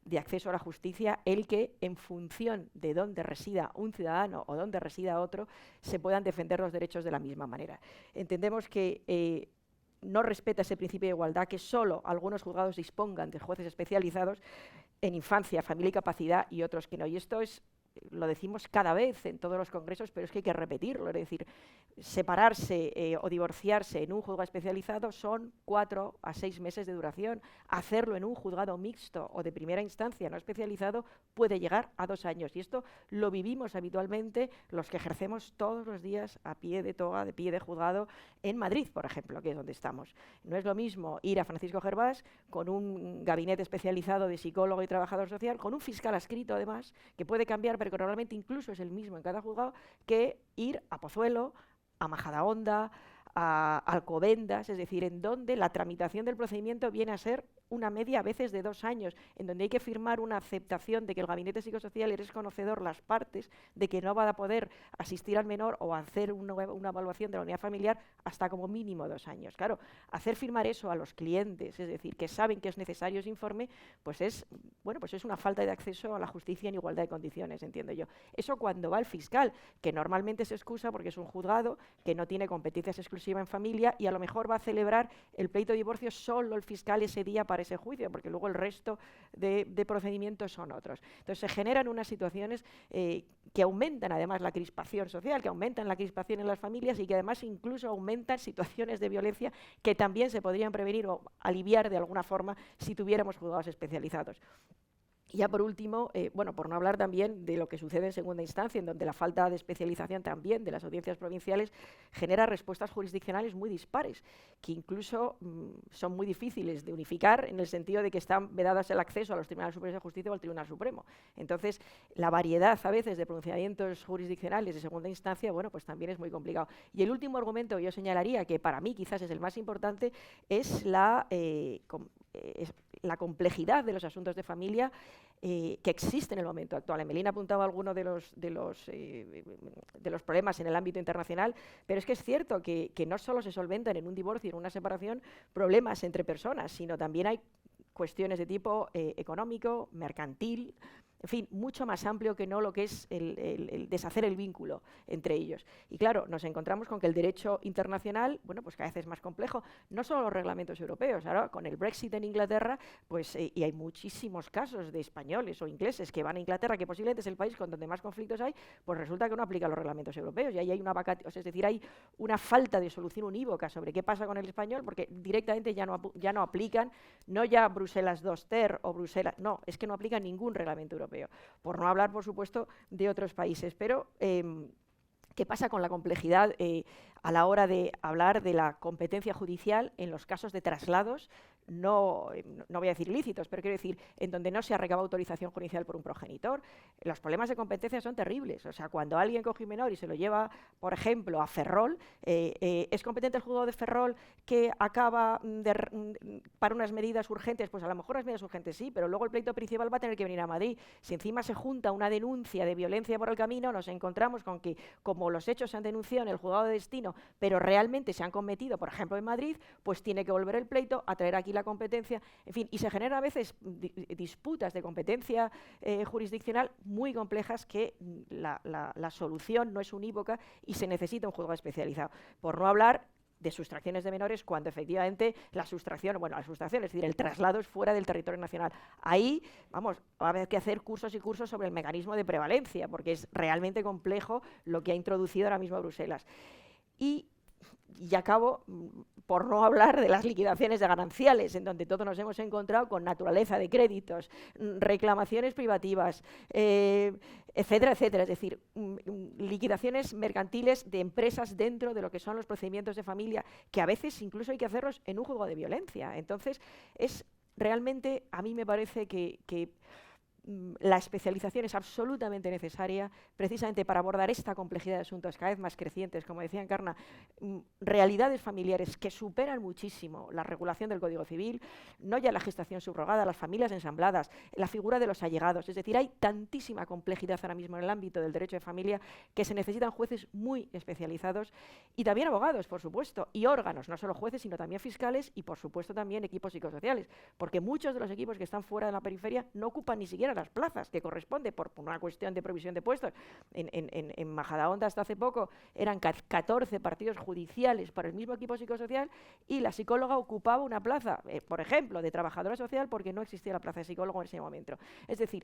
de acceso a la justicia el que, en función de dónde resida un ciudadano o dónde resida otro, se puedan defender los derechos de la misma manera. Entendemos que no respeta ese principio de igualdad, que solo algunos juzgados dispongan de jueces especializados en infancia, familia y capacidad, y otros que no. Y esto lo decimos cada vez en todos los congresos, pero es que hay que repetirlo. Es decir, separarse o divorciarse en un juzgado especializado son 4 a 6 meses de duración. Hacerlo en un juzgado mixto o de primera instancia no especializado puede llegar a 2 años. Y esto lo vivimos habitualmente los que ejercemos todos los días a pie de toga, de pie de juzgado, en Madrid, por ejemplo, que es donde estamos. No es lo mismo ir a Francisco Gervás con un gabinete especializado de psicólogo y trabajador social, con un fiscal adscrito además, que puede cambiar, pero que normalmente incluso es el mismo en cada juzgado, que ir a Pozuelo, a Majadahonda, a Alcobendas, es decir, en donde la tramitación del procedimiento viene a ser una media a veces de 2 años, en donde hay que firmar una aceptación de que el gabinete psicosocial es conocedor las partes, de que no va a poder asistir al menor o hacer una evaluación de la unidad familiar hasta como mínimo 2 años. Claro, hacer firmar eso a los clientes, es decir, que saben que es necesario ese informe, pues es una falta de acceso a la justicia en igualdad de condiciones, entiendo yo. Eso cuando va el fiscal, que normalmente se excusa porque es un juzgado que no tiene competencias exclusivas en familia y a lo mejor va a celebrar el pleito de divorcio solo el fiscal ese día para ese juicio, porque luego el resto de procedimientos son otros. Entonces se generan unas situaciones que aumentan además la crispación social, que aumentan la crispación en las familias y que además incluso aumentan situaciones de violencia que también se podrían prevenir o aliviar de alguna forma si tuviéramos juzgados especializados. Y ya por último, por no hablar también de lo que sucede en segunda instancia, en donde la falta de especialización también de las audiencias provinciales genera respuestas jurisdiccionales muy dispares, que incluso son muy difíciles de unificar en el sentido de que están vedadas el acceso a los tribunales superiores de justicia o al Tribunal Supremo. Entonces, la variedad a veces de pronunciamientos jurisdiccionales de segunda instancia, pues también es muy complicado. Y el último argumento que yo señalaría, que para mí quizás es el más importante, es la complejidad de los asuntos de familia que existe en el momento actual. Emelina apuntaba algunos de los problemas en el ámbito internacional, pero es que es cierto que no solo se solventan en un divorcio, en una separación, problemas entre personas, sino también hay cuestiones de tipo económico, mercantil, en fin, mucho más amplio que no lo que es el deshacer el vínculo entre ellos. Y claro, nos encontramos con que el derecho internacional, pues cada vez es más complejo, no solo los reglamentos europeos, ahora con el Brexit en Inglaterra, y hay muchísimos casos de españoles o ingleses que van a Inglaterra, que posiblemente es el país con donde más conflictos hay, pues resulta que no aplica los reglamentos europeos, y ahí hay es decir, hay una falta de solución unívoca sobre qué pasa con el español, porque directamente ya no aplican, no ya Bruselas II ter o Bruselas, no, es que no aplican ningún reglamento europeo. Por no hablar, por supuesto, de otros países. Pero, ¿qué pasa con la complejidad a la hora de hablar de la competencia judicial en los casos de traslados, no voy a decir ilícitos, pero quiero decir, en donde no se ha recabado autorización judicial por un progenitor. Los problemas de competencia son terribles. O sea, cuando alguien coge un menor y se lo lleva, por ejemplo, a Ferrol, ¿es competente el juzgado de Ferrol que acaba para unas medidas urgentes? Pues a lo mejor las medidas urgentes sí, pero luego el pleito principal va a tener que venir a Madrid. Si encima se junta una denuncia de violencia por el camino, nos encontramos con que, como los hechos se han denunciado en el juzgado de destino, pero realmente se han cometido, por ejemplo, en Madrid, pues tiene que volver el pleito a traer aquí la competencia, en fin, y se generan a veces disputas de competencia jurisdiccional muy complejas que la solución no es unívoca y se necesita un juzgado especializado. Por no hablar de sustracciones de menores cuando efectivamente la sustracción, es decir, el traslado es fuera del territorio nacional. Ahí, vamos, va a haber que hacer cursos y cursos sobre el mecanismo de prevalencia, porque es realmente complejo lo que ha introducido ahora mismo Bruselas. Y acabo, por no hablar de las liquidaciones de gananciales, en donde todos nos hemos encontrado con naturaleza de créditos, reclamaciones privativas, etcétera, etcétera. Es decir, liquidaciones mercantiles de empresas dentro de lo que son los procedimientos de familia, que a veces incluso hay que hacerlos en un juzgado de violencia. Entonces, es realmente, a mí me parece que la especialización es absolutamente necesaria precisamente para abordar esta complejidad de asuntos cada vez más crecientes, como decía Encarna, realidades familiares que superan muchísimo la regulación del Código Civil, no ya la gestación subrogada, las familias ensambladas, la figura de los allegados. Es decir, hay tantísima complejidad ahora mismo en el ámbito del derecho de familia que se necesitan jueces muy especializados y también abogados, por supuesto, y órganos, no solo jueces, sino también fiscales y, por supuesto, también equipos psicosociales, porque muchos de los equipos que están fuera de la periferia no ocupan ni siquiera las plazas que corresponde por una cuestión de provisión de puestos. En Majadahonda hasta hace poco eran 14 partidos judiciales para el mismo equipo psicosocial y la psicóloga ocupaba una plaza, por ejemplo, de trabajadora social porque no existía la plaza de psicólogo en ese momento. Es decir,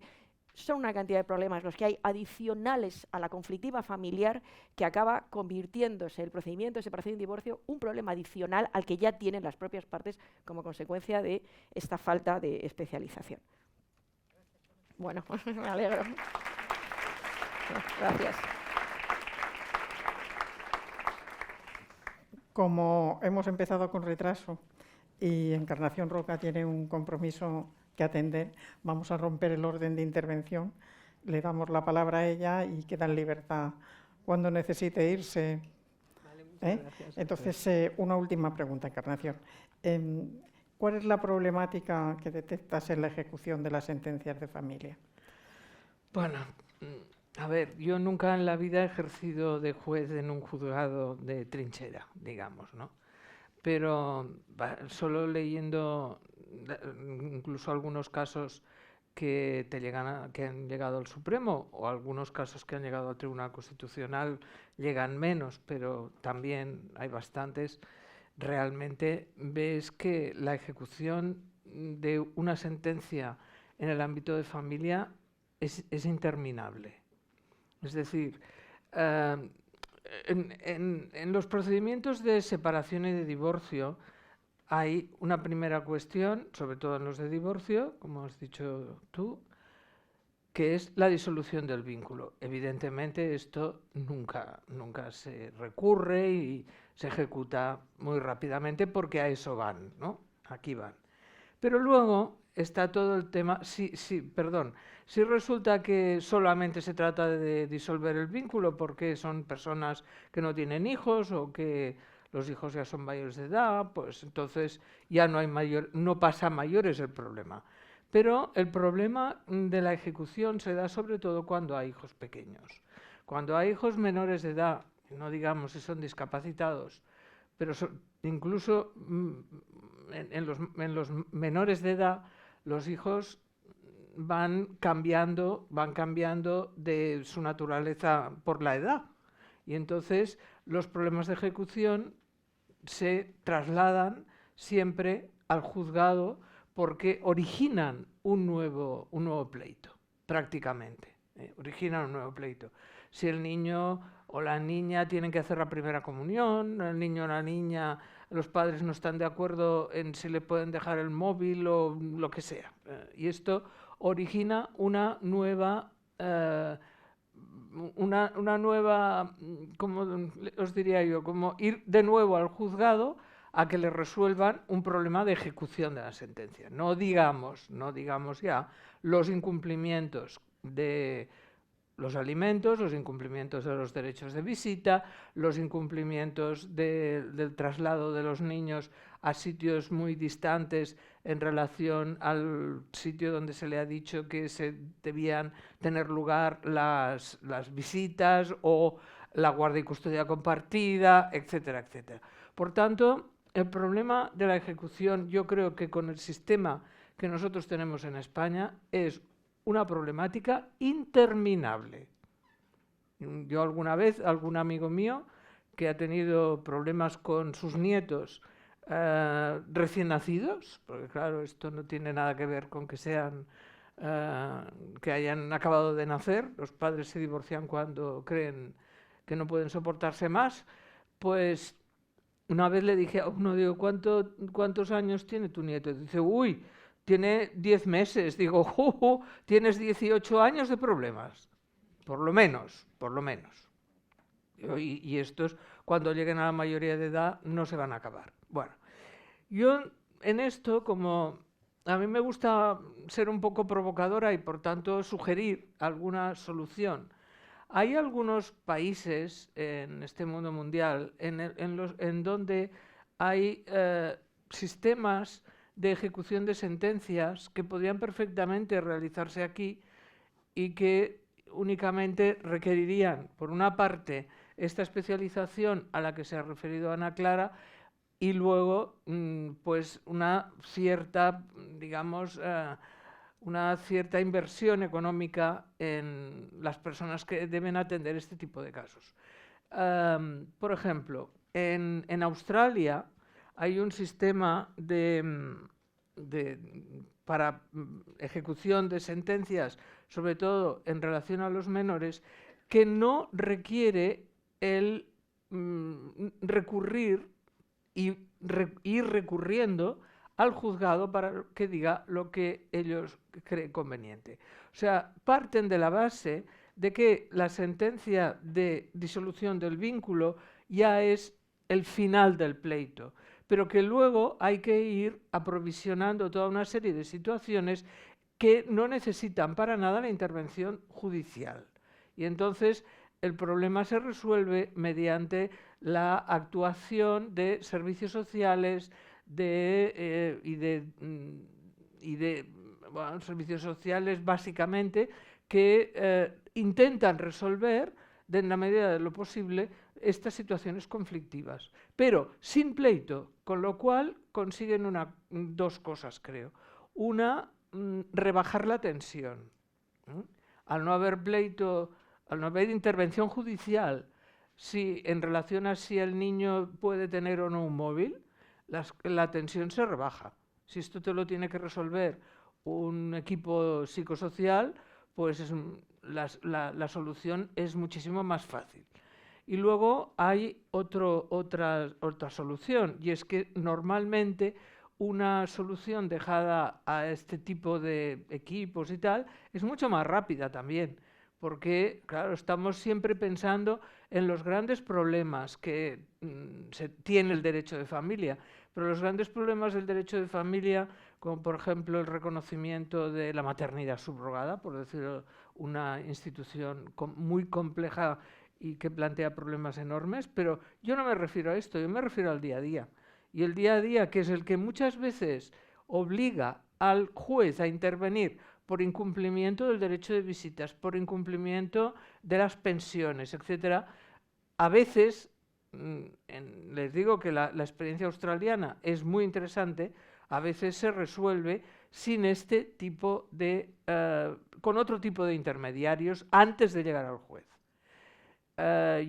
son una cantidad de problemas los que hay adicionales a la conflictiva familiar que acaba convirtiéndose el procedimiento de separación y divorcio un problema adicional al que ya tienen las propias partes como consecuencia de esta falta de especialización. Bueno, me alegro. Gracias. Como hemos empezado con retraso y Encarnación Roca tiene un compromiso que atender, vamos a romper el orden de intervención. Le damos la palabra a ella y queda en libertad cuando necesite irse. Vale, gracias. Entonces, una última pregunta, Encarnación. ¿Cuál es la problemática que detectas en la ejecución de las sentencias de familia? Bueno, a ver, yo nunca en la vida he ejercido de juez en un juzgado de trinchera, digamos, ¿no? Pero solo leyendo incluso algunos casos que han llegado al Supremo o algunos casos que han llegado al Tribunal Constitucional, llegan menos, pero también hay bastantes. Realmente ves que la ejecución de una sentencia en el ámbito de familia es interminable. Es decir, en los procedimientos de separación y de divorcio hay una primera cuestión, sobre todo en los de divorcio, como has dicho tú, que es la disolución del vínculo. Evidentemente esto nunca se recurre y se ejecuta muy rápidamente porque a eso van, ¿no? Aquí van. Pero luego está todo el tema, si resulta que solamente se trata de disolver el vínculo porque son personas que no tienen hijos o que los hijos ya son mayores de edad, pues entonces ya no pasa a mayores el problema. Pero el problema de la ejecución se da sobre todo cuando hay hijos pequeños. Cuando hay hijos menores de edad, no digamos si son discapacitados, pero incluso en los menores de edad, los hijos van cambiando de su naturaleza por la edad. Y entonces los problemas de ejecución se trasladan siempre al juzgado porque originan un nuevo pleito, prácticamente. Originan un nuevo pleito. Si el niño o la niña tienen que hacer la primera comunión, el niño o la niña, los padres no están de acuerdo en si le pueden dejar el móvil o lo que sea. Y esto origina una nueva una nueva, como os diría yo, como ir de nuevo al juzgado a que le resuelvan un problema de ejecución de la sentencia. No digamos ya los incumplimientos de los alimentos, los incumplimientos de los derechos de visita, los incumplimientos del traslado de los niños a sitios muy distantes en relación al sitio donde se le ha dicho que se debían tener lugar las visitas o la guardia y custodia compartida, etcétera, etcétera. Por tanto, el problema de la ejecución, yo creo que con el sistema que nosotros tenemos en España es una problemática interminable. Yo alguna vez, algún amigo mío que ha tenido problemas con sus nietos recién nacidos, porque claro, esto no tiene nada que ver con que sean que hayan acabado de nacer, los padres se divorcian cuando creen que no pueden soportarse más, pues una vez le dije a uno, digo, ¿cuántos años tiene tu nieto? Y dice, uy, tiene 10 meses. Digo, tienes 18 años de problemas, por lo menos. Y estos, cuando lleguen a la mayoría de edad, no se van a acabar. Bueno, yo en esto, como a mí me gusta ser un poco provocadora y por tanto sugerir alguna solución, hay algunos países en este mundo mundial en donde hay sistemas de ejecución de sentencias que podrían perfectamente realizarse aquí y que únicamente requerirían, por una parte, esta especialización a la que se ha referido Ana Clara y luego, pues, una cierta, digamos, una cierta inversión económica en las personas que deben atender este tipo de casos. Por ejemplo, en Australia hay un sistema para ejecución de sentencias, sobre todo en relación a los menores, que no requiere el recurrir y ir recurriendo al juzgado para que diga lo que ellos creen conveniente. O sea, parten de la base de que la sentencia de disolución del vínculo ya es el final del pleito, pero que luego hay que ir aprovisionando toda una serie de situaciones que no necesitan para nada la intervención judicial. Y entonces el problema se resuelve mediante la actuación de servicios sociales servicios sociales básicamente que intentan resolver, en la medida de lo posible, estas situaciones conflictivas, pero sin pleito, con lo cual consiguen dos cosas, creo. Una, rebajar la tensión. Al no haber pleito, al no haber intervención judicial, en relación a si el niño puede tener o no un móvil, la tensión se rebaja. Si esto te lo tiene que resolver un equipo psicosocial, pues la solución es muchísimo más fácil. Y luego hay otra solución, y es que normalmente una solución dejada a este tipo de equipos y tal es mucho más rápida también, porque, claro, estamos siempre pensando en los grandes problemas que se tiene el derecho de familia, pero los grandes problemas del derecho de familia, como por ejemplo el reconocimiento de la maternidad subrogada, por decirlo, una institución muy compleja y que plantea problemas enormes, pero yo no me refiero a esto, yo me refiero al día a día. Y el día a día, que es el que muchas veces obliga al juez a intervenir por incumplimiento del derecho de visitas, por incumplimiento de las pensiones, etcétera. A veces, les digo que la experiencia australiana es muy interesante, a veces se resuelve sin este tipo con otro tipo de intermediarios antes de llegar al juez.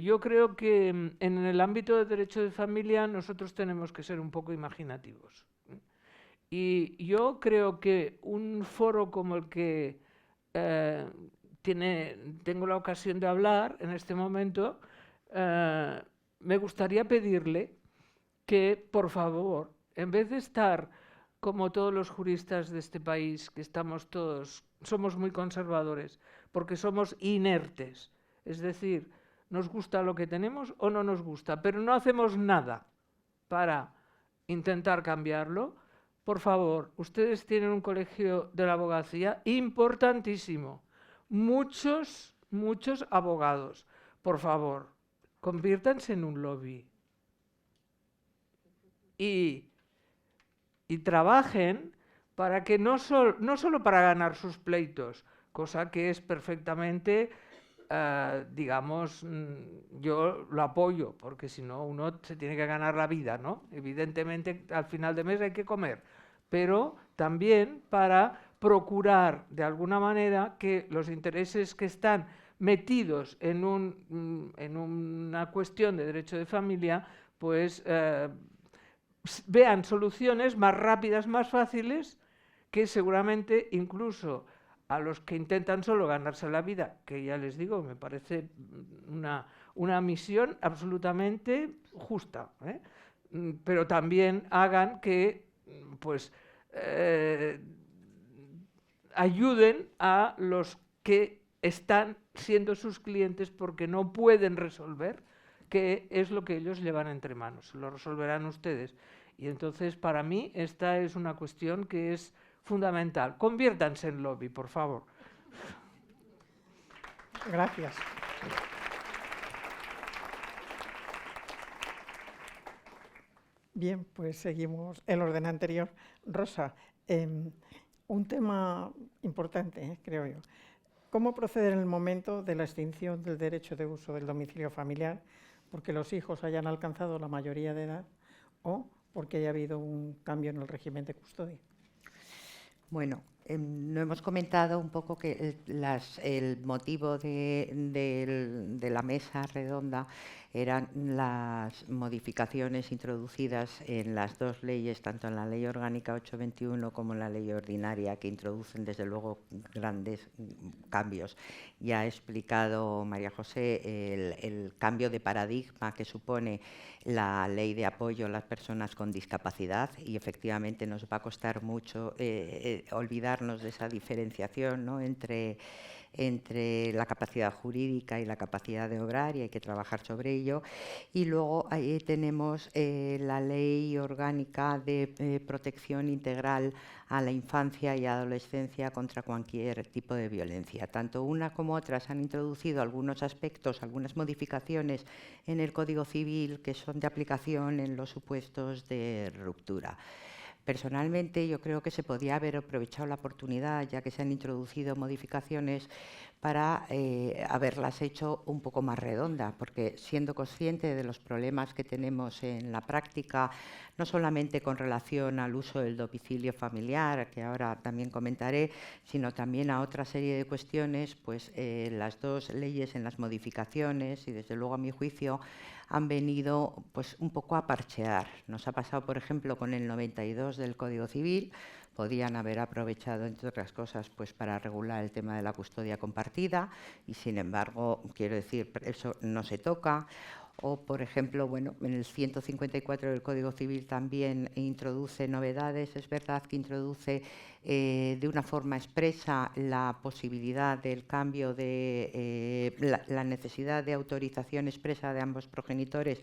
Yo creo que en el ámbito del derecho de familia nosotros tenemos que ser un poco imaginativos. Y yo creo que un foro como el que tengo la ocasión de hablar en este momento, me gustaría pedirle que, por favor, en vez de estar como todos los juristas de este país, que somos muy conservadores, porque somos inertes Es decir, nos gusta lo que tenemos o no nos gusta, pero no hacemos nada para intentar cambiarlo. Por favor, ustedes tienen un colegio de la abogacía importantísimo. Muchos abogados. Por favor, conviértanse en un lobby. Y trabajen para que no solo para ganar sus pleitos, cosa que es perfectamente, digamos, yo lo apoyo, porque si no uno se tiene que ganar la vida, ¿no? Evidentemente al final de mes hay que comer, pero también para procurar de alguna manera que los intereses que están metidos en una cuestión de derecho de familia, pues vean soluciones más rápidas, más fáciles, que seguramente incluso a los que intentan solo ganarse la vida, que ya les digo, me parece una misión absolutamente justa, ¿eh? Pero también hagan que pues ayuden a los que están siendo sus clientes porque no pueden resolver, que es lo que ellos llevan entre manos, lo resolverán ustedes. Y entonces, para mí, esta es una cuestión que es fundamental. Conviértanse en lobby, por favor. Gracias. Bien, pues seguimos el orden anterior. Rosa, un tema importante, creo yo. ¿Cómo proceder en el momento de la extinción del derecho de uso del domicilio familiar porque los hijos hayan alcanzado la mayoría de edad o porque haya habido un cambio en el régimen de custodia? Bueno, no hemos comentado un poco que el motivo de la mesa redonda eran las modificaciones introducidas en las dos leyes, tanto en la Ley Orgánica 821 como en la Ley Ordinaria, que introducen desde luego grandes cambios. Ya ha explicado María José el cambio de paradigma que supone la Ley de Apoyo a las Personas con Discapacidad, y efectivamente nos va a costar mucho olvidarnos de esa diferenciación, ¿no?, entre la capacidad jurídica y la capacidad de obrar, y hay que trabajar sobre ello. Y luego ahí tenemos la Ley Orgánica de Protección Integral a la Infancia y Adolescencia contra cualquier tipo de violencia. Tanto una como otras han introducido algunos aspectos, algunas modificaciones en el Código Civil que son de aplicación en los supuestos de ruptura. Personalmente, yo creo que se podía haber aprovechado la oportunidad, ya que se han introducido modificaciones, para haberlas hecho un poco más redonda, porque siendo consciente de los problemas que tenemos en la práctica, no solamente con relación al uso del domicilio familiar, que ahora también comentaré, sino también a otra serie de cuestiones, pues las dos leyes en las modificaciones, y desde luego a mi juicio, han venido pues un poco a parchear. Nos ha pasado, por ejemplo, con el 92 del Código Civil. Podían haber aprovechado, entre otras cosas, pues para regular el tema de la custodia compartida, y sin embargo, quiero decir, eso no se toca. O, por ejemplo, bueno, en el 154 del Código Civil también introduce novedades. Es verdad que introduce de una forma expresa la posibilidad del cambio de la necesidad de autorización expresa de ambos progenitores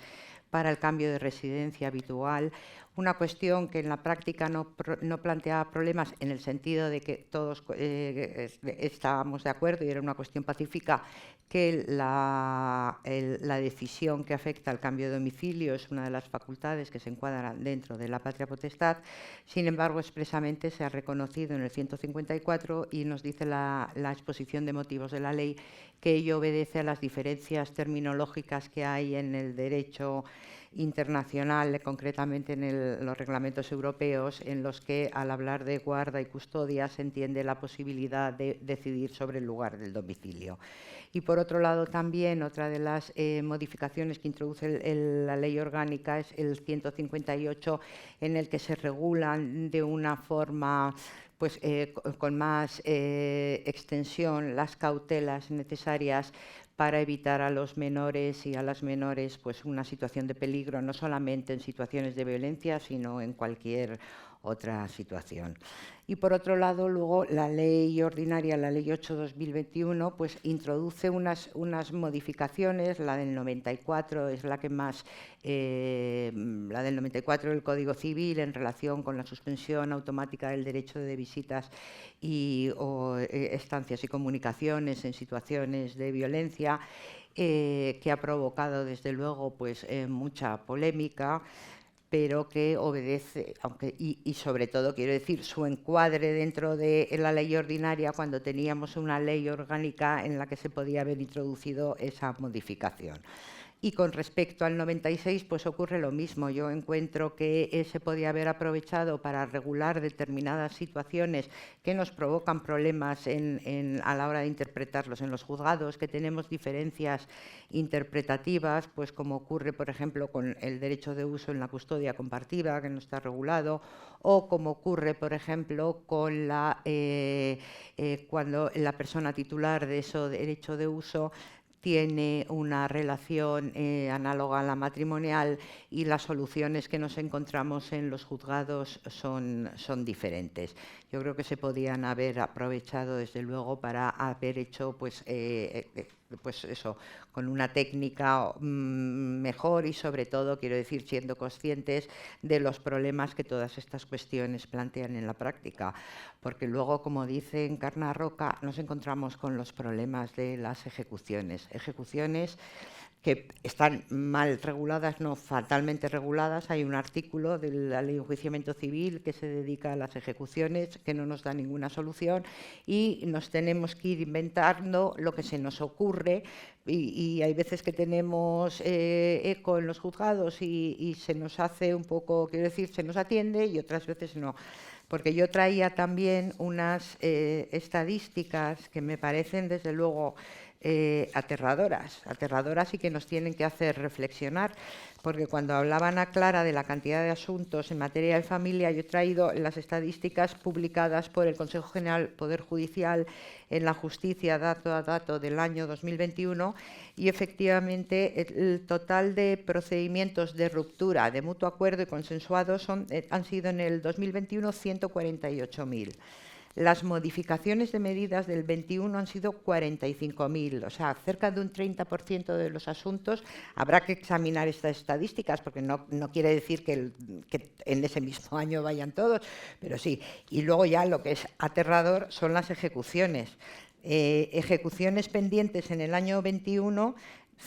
para el cambio de residencia habitual, una cuestión que en la práctica no planteaba problemas, en el sentido de que todos estábamos de acuerdo y era una cuestión pacífica, que la decisión que afecta al cambio de domicilio es una de las facultades que se encuadran dentro de la patria potestad. Sin embargo, expresamente se ha reconocido en el 154, y nos dice la exposición de motivos de la ley que ello obedece a las diferencias terminológicas que hay en el derecho internacional, concretamente en los reglamentos europeos, en los que al hablar de guarda y custodia se entiende la posibilidad de decidir sobre el lugar del domicilio. Y por otro lado también otra de las modificaciones que introduce la ley orgánica es el 158, en el que se regulan de una forma pues, con más extensión las cautelas necesarias para evitar a los menores y a las menores pues, una situación de peligro, no solamente en situaciones de violencia, sino en cualquier otra situación. Y por otro lado, luego la ley ordinaria, la ley 8/2021, pues introduce unas modificaciones. La del 94 es la que más, la del 94 del Código Civil en relación con la suspensión automática del derecho de visitas o estancias y comunicaciones en situaciones de violencia, que ha provocado desde luego pues mucha polémica, pero que obedece, y sobre todo, quiero decir, su encuadre dentro de la ley ordinaria, cuando teníamos una ley orgánica en la que se podía haber introducido esa modificación. Y con respecto al 96, pues ocurre lo mismo. Yo encuentro que se podía haber aprovechado para regular determinadas situaciones que nos provocan problemas a la hora de interpretarlos en los juzgados, que tenemos diferencias interpretativas, pues como ocurre, por ejemplo, con el derecho de uso en la custodia compartida, que no está regulado, o como ocurre, por ejemplo, con cuando la persona titular de ese derecho de uso tiene una relación análoga a la matrimonial y las soluciones que nos encontramos en los juzgados son diferentes. Yo creo que se podían haber aprovechado, desde luego, para haber hecho pues eso, con una técnica mejor y, sobre todo, quiero decir, siendo conscientes de los problemas que todas estas cuestiones plantean en la práctica. Porque luego, como dice Encarna Roca, nos encontramos con los problemas de las ejecuciones que están mal reguladas, no fatalmente reguladas. Hay un artículo de la Ley de Enjuiciamiento Civil que se dedica a las ejecuciones, que no nos da ninguna solución, y nos tenemos que ir inventando lo que se nos ocurre, y hay veces que tenemos eco en los juzgados y se nos hace un poco, quiero decir, se nos atiende, y otras veces no. Porque yo traía también unas estadísticas que me parecen, desde luego, aterradoras y que nos tienen que hacer reflexionar, porque cuando hablaba Ana Clara de la cantidad de asuntos en materia de familia, yo he traído las estadísticas publicadas por el Consejo General del Poder Judicial en la Justicia, dato a dato del año 2021, y efectivamente el total de procedimientos de ruptura de mutuo acuerdo y consensuados han sido en el 2021 148.000. Las modificaciones de medidas del 21 han sido 45.000, o sea, cerca de un 30% de los asuntos. Habrá que examinar estas estadísticas, porque no quiere decir que en ese mismo año vayan todos, pero sí. Y luego ya lo que es aterrador son las ejecuciones. Ejecuciones pendientes en el año 21,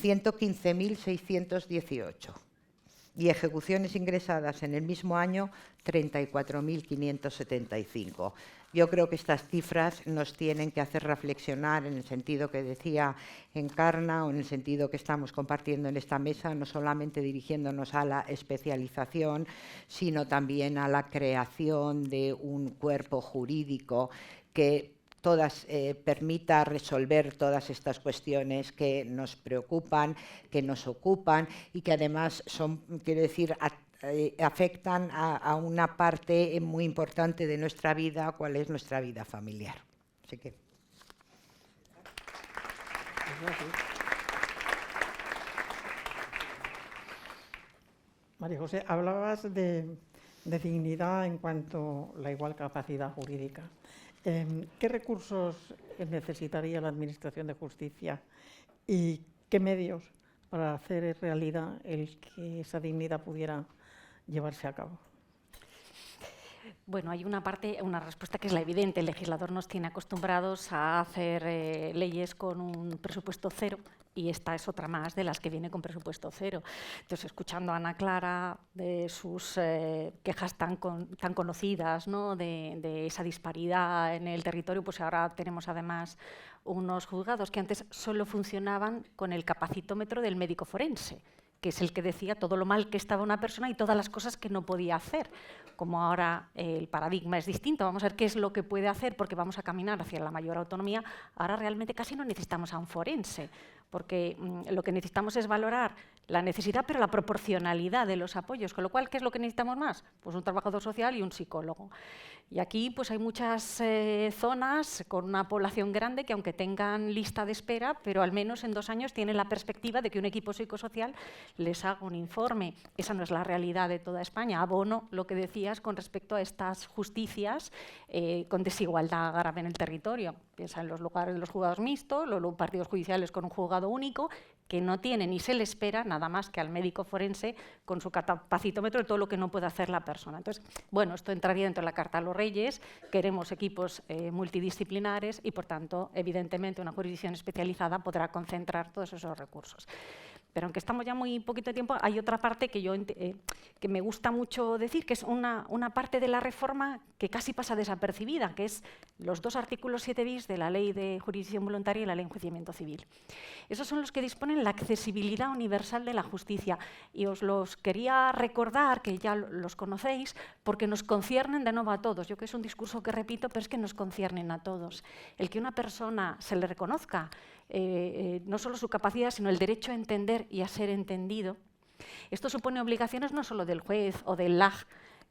115.618. Y ejecuciones ingresadas en el mismo año, 34.575. Yo creo que estas cifras nos tienen que hacer reflexionar, en el sentido que decía Encarna, o en el sentido que estamos compartiendo en esta mesa, no solamente dirigiéndonos a la especialización, sino también a la creación de un cuerpo jurídico que permita resolver todas estas cuestiones que nos preocupan, que nos ocupan, y que además son, quiero decir, afectan a una parte muy importante de nuestra vida, cuál es nuestra vida familiar. Así que... María José, hablabas de dignidad en cuanto a la igual capacidad jurídica. ¿Qué recursos necesitaría la Administración de Justicia y qué medios para hacer realidad el que esa dignidad pudiera llevarse a cabo? Bueno, hay una respuesta que es la evidente. El legislador nos tiene acostumbrados a hacer leyes con un presupuesto cero, y esta es otra más de las que viene con presupuesto cero. Entonces, escuchando a Ana Clara de sus quejas tan conocidas, ¿no?, de esa disparidad en el territorio, pues ahora tenemos además unos juzgados que antes solo funcionaban con el capacitómetro del médico forense, que es el que decía todo lo mal que estaba una persona y todas las cosas que no podía hacer. Como ahora el paradigma es distinto, vamos a ver qué es lo que puede hacer, porque vamos a caminar hacia la mayor autonomía. Ahora realmente casi no necesitamos a un forense, porque lo que necesitamos es valorar la necesidad, pero la proporcionalidad de los apoyos, con lo cual, ¿qué es lo que necesitamos más? Pues un trabajador social y un psicólogo. Y aquí pues hay muchas zonas con una población grande que aunque tengan lista de espera, pero al menos en 2 años tienen la perspectiva de que un equipo psicosocial les haga un informe. Esa no es la realidad de toda España. Abono lo que decías con respecto a estas justicias con desigualdad grave en el territorio. Piensa en los lugares de los juzgados mixtos, los partidos judiciales con un juzgado único, que no tiene ni se le espera nada más que al médico forense con su capacitómetro de todo lo que no puede hacer la persona. Entonces, bueno, esto entraría dentro de la Carta a los Reyes, queremos equipos multidisciplinares y, por tanto, evidentemente, una jurisdicción especializada podrá concentrar todos esos recursos. Pero aunque estamos ya muy poquito tiempo, hay otra parte que que me gusta mucho decir, que es una parte de la reforma que casi pasa desapercibida, que es los 2 artículos 7 bis de la Ley de Jurisdicción Voluntaria y la Ley de Enjuiciamiento Civil. Esos son los que disponen la accesibilidad universal de la justicia. Y os los quería recordar, que ya los conocéis, porque nos conciernen de nuevo a todos. Yo que es un discurso que repito, pero es que nos conciernen a todos. El que una persona se le reconozca no solo su capacidad, sino el derecho a entender y a ser entendido. Esto supone obligaciones no solo del juez o del LAG,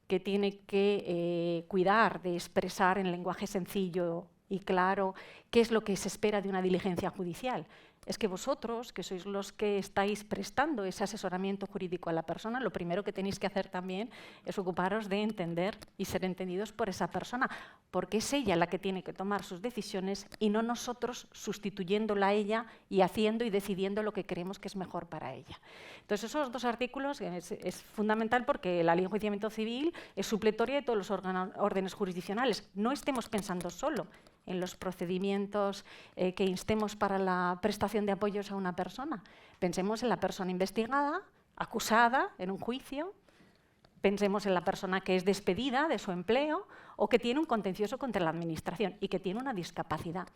que tiene que cuidar de expresar en lenguaje sencillo y claro qué es lo que se espera de una diligencia judicial. Es que vosotros, que sois los que estáis prestando ese asesoramiento jurídico a la persona, lo primero que tenéis que hacer también es ocuparos de entender y ser entendidos por esa persona, porque es ella la que tiene que tomar sus decisiones y no nosotros sustituyéndola a ella y haciendo y decidiendo lo que creemos que es mejor para ella. Entonces, esos 2 artículos es fundamental porque la Ley de Enjuiciamiento Civil es supletoria de todos los órdenes jurisdiccionales. No estemos pensando solo en los procedimientos que instemos para la prestación de apoyos a una persona. Pensemos en la persona investigada, acusada en un juicio, pensemos en la persona que es despedida de su empleo o que tiene un contencioso contra la administración y que tiene una discapacidad.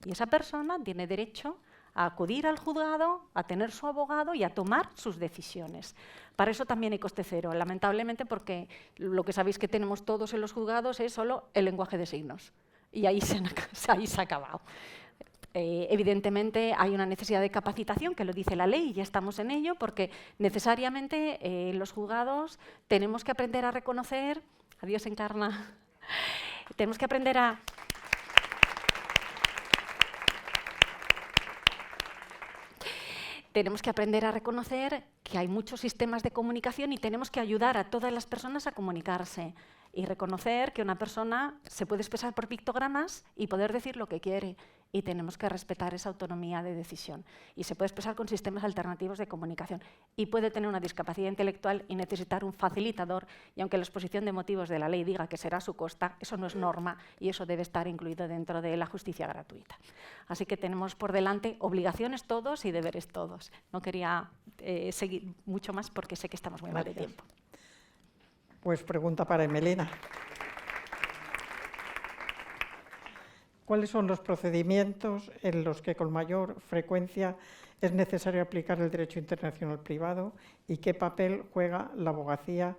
Y esa persona tiene derecho a acudir al juzgado, a tener su abogado y a tomar sus decisiones. Para eso también hay coste cero, lamentablemente, porque lo que sabéis que tenemos todos en los juzgados es solo el lenguaje de signos. Y ahí se ha acabado. Evidentemente hay una necesidad de capacitación, que lo dice la ley, y ya estamos en ello, porque necesariamente en los juzgados tenemos que aprender a reconocer, adiós Encarna, tenemos que aprender a... Tenemos que aprender a reconocer que hay muchos sistemas de comunicación y tenemos que ayudar a todas las personas a comunicarse y reconocer que una persona se puede expresar por pictogramas y poder decir lo que quiere y tenemos que respetar esa autonomía de decisión. Y se puede expresar con sistemas alternativos de comunicación y puede tener una discapacidad intelectual y necesitar un facilitador, y aunque la exposición de motivos de la ley diga que será a su costa, eso no es norma y eso debe estar incluido dentro de la justicia gratuita. Así que tenemos por delante obligaciones todos y deberes todos. No quería seguir mucho más porque sé que estamos muy mal de tiempo. Pues pregunta para Emelina. ¿Cuáles son los procedimientos en los que con mayor frecuencia es necesario aplicar el derecho internacional privado y qué papel juega la abogacía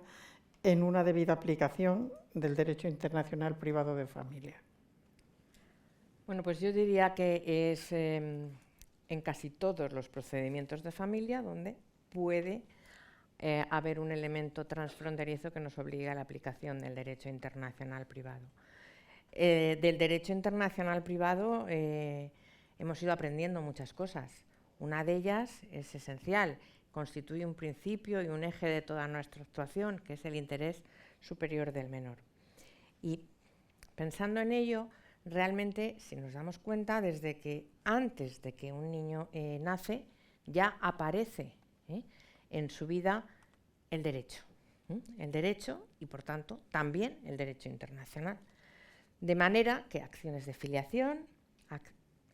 en una debida aplicación del derecho internacional privado de familia? Bueno, pues yo diría que es en casi todos los procedimientos de familia donde puede haber un elemento transfronterizo que nos obligue a la aplicación del derecho internacional privado. Del derecho internacional privado hemos ido aprendiendo muchas cosas. Una de ellas es esencial, constituye un principio y un eje de toda nuestra actuación, que es el interés superior del menor. Y pensando en ello, realmente, si nos damos cuenta, desde que antes de que un niño nace, ya aparece en su vida el derecho y, por tanto, también el derecho internacional. De manera que acciones de filiación,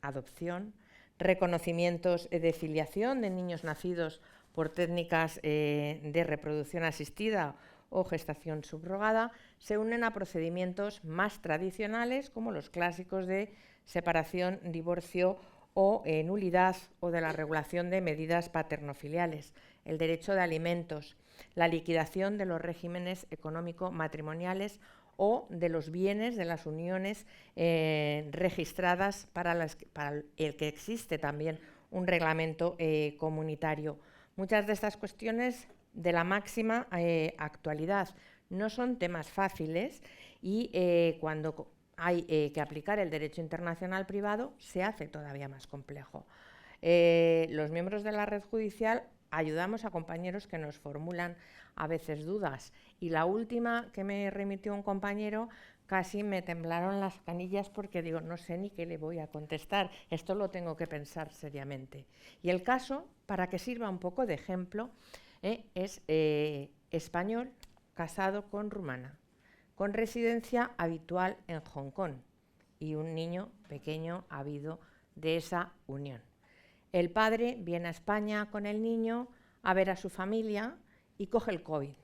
adopción, reconocimientos de filiación de niños nacidos por técnicas de reproducción asistida o gestación subrogada se unen a procedimientos más tradicionales como los clásicos de separación, divorcio o nulidad o de la regulación de medidas paternofiliales, el derecho de alimentos, la liquidación de los regímenes económico-matrimoniales o de los bienes de las uniones registradas para el que existe también un reglamento comunitario. muchas de estas cuestiones de la máxima actualidad. No son temas fáciles y cuando hay que aplicar el derecho internacional privado se hace todavía más complejo. Los miembros de la red judicial ayudamos a compañeros que nos formulan a veces dudas, y la última que me remitió un compañero casi me temblaron las canillas porque digo, no sé ni qué le voy a contestar, esto lo tengo que pensar seriamente. Y el caso, para que sirva un poco de ejemplo, es español casado con rumana, con residencia habitual en Hong Kong, y un niño pequeño ha habido de esa unión. El padre viene a España con el niño a ver a su familia y coge el COVID,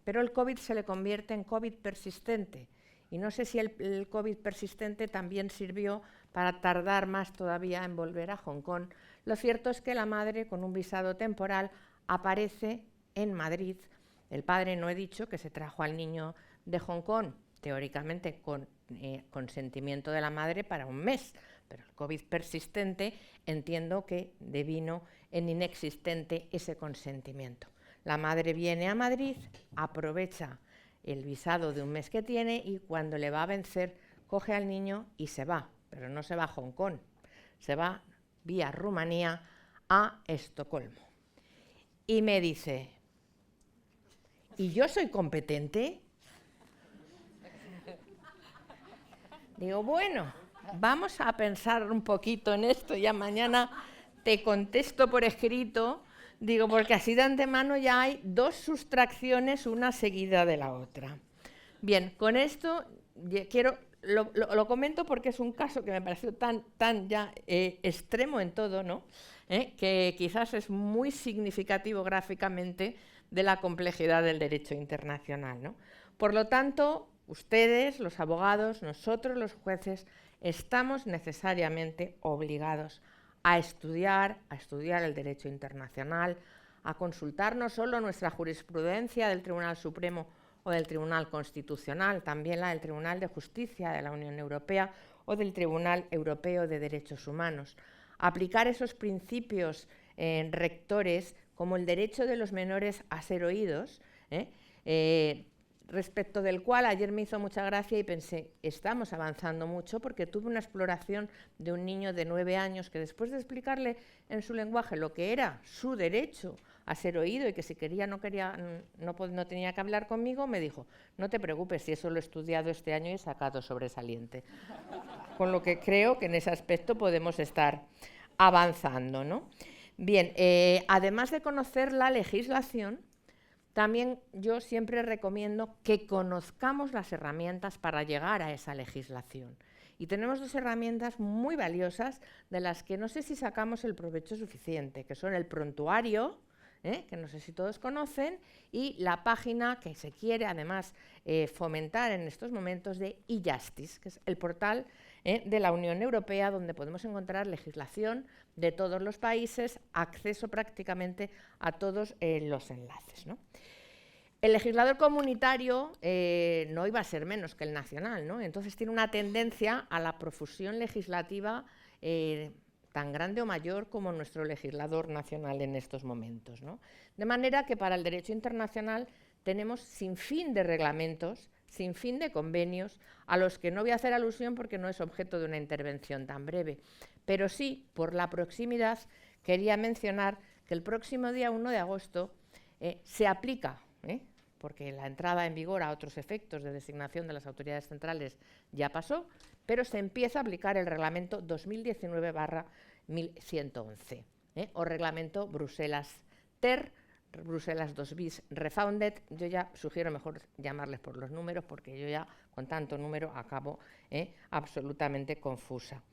pero el COVID se le convierte en COVID persistente, y no sé si el COVID persistente también sirvió para tardar más todavía en volver a Hong Kong. Lo cierto es que la madre, con un visado temporal, aparece en Madrid. El padre, no he dicho que se trajo al niño de Hong Kong, teóricamente con consentimiento de la madre para un mes, pero el COVID persistente entiendo que devino en inexistente ese consentimiento. La madre viene a Madrid, aprovecha el visado de un mes que tiene y cuando le va a vencer coge al niño y se va, pero no se va a Hong Kong, se va vía Rumanía a Estocolmo. Y me dice, ¿y yo soy competente? Digo, bueno, vamos a pensar un poquito en esto, ya mañana te contesto por escrito, digo, porque así de antemano ya hay dos sustracciones, una seguida de la otra. Bien, con esto lo comento porque es un caso que me pareció tan ya extremo en todo, ¿no? Que quizás es muy significativo gráficamente de la complejidad del derecho internacional, ¿no? Por lo tanto, ustedes, los abogados, nosotros, los jueces, estamos necesariamente obligados a estudiar el derecho internacional, a consultar no solo nuestra jurisprudencia del Tribunal Supremo o del Tribunal Constitucional, también la del Tribunal de Justicia de la Unión Europea o del Tribunal Europeo de Derechos Humanos. Aplicar esos principios rectores como el derecho de los menores a ser oídos, respecto del cual ayer me hizo mucha gracia y pensé, estamos avanzando mucho, porque tuve una exploración de un niño de 9 años que después de explicarle en su lenguaje lo que era su derecho a ser oído y que si quería no tenía que hablar conmigo, me dijo, no te preocupes, si eso lo he estudiado este año y he sacado sobresaliente. Con lo que creo que en ese aspecto podemos estar avanzando, ¿no? Bien, además de conocer la legislación, también yo siempre recomiendo que conozcamos las herramientas para llegar a esa legislación. Y tenemos dos herramientas muy valiosas de las que no sé si sacamos el provecho suficiente, que son el prontuario, que no sé si todos conocen, y la página que se quiere además fomentar en estos momentos de eJustice, que es el portal de la Unión Europea, donde podemos encontrar legislación de todos los países, acceso prácticamente a todos los enlaces, ¿no? El legislador comunitario no iba a ser menos que el nacional, ¿no? Entonces tiene una tendencia a la profusión legislativa tan grande o mayor como nuestro legislador nacional en estos momentos, ¿no? De manera que para el derecho internacional tenemos sin fin de reglamentos, sin fin de convenios, a los que no voy a hacer alusión porque no es objeto de una intervención tan breve. Pero sí, por la proximidad, quería mencionar que el próximo día 1 de agosto se aplica, porque la entrada en vigor a otros efectos de designación de las autoridades centrales ya pasó, pero se empieza a aplicar el reglamento 2019/1111, o reglamento Bruselas-TER, Bruselas 2 bis refounded. Yo ya sugiero mejor llamarles por los números, porque yo ya con tanto número acabo absolutamente confusa.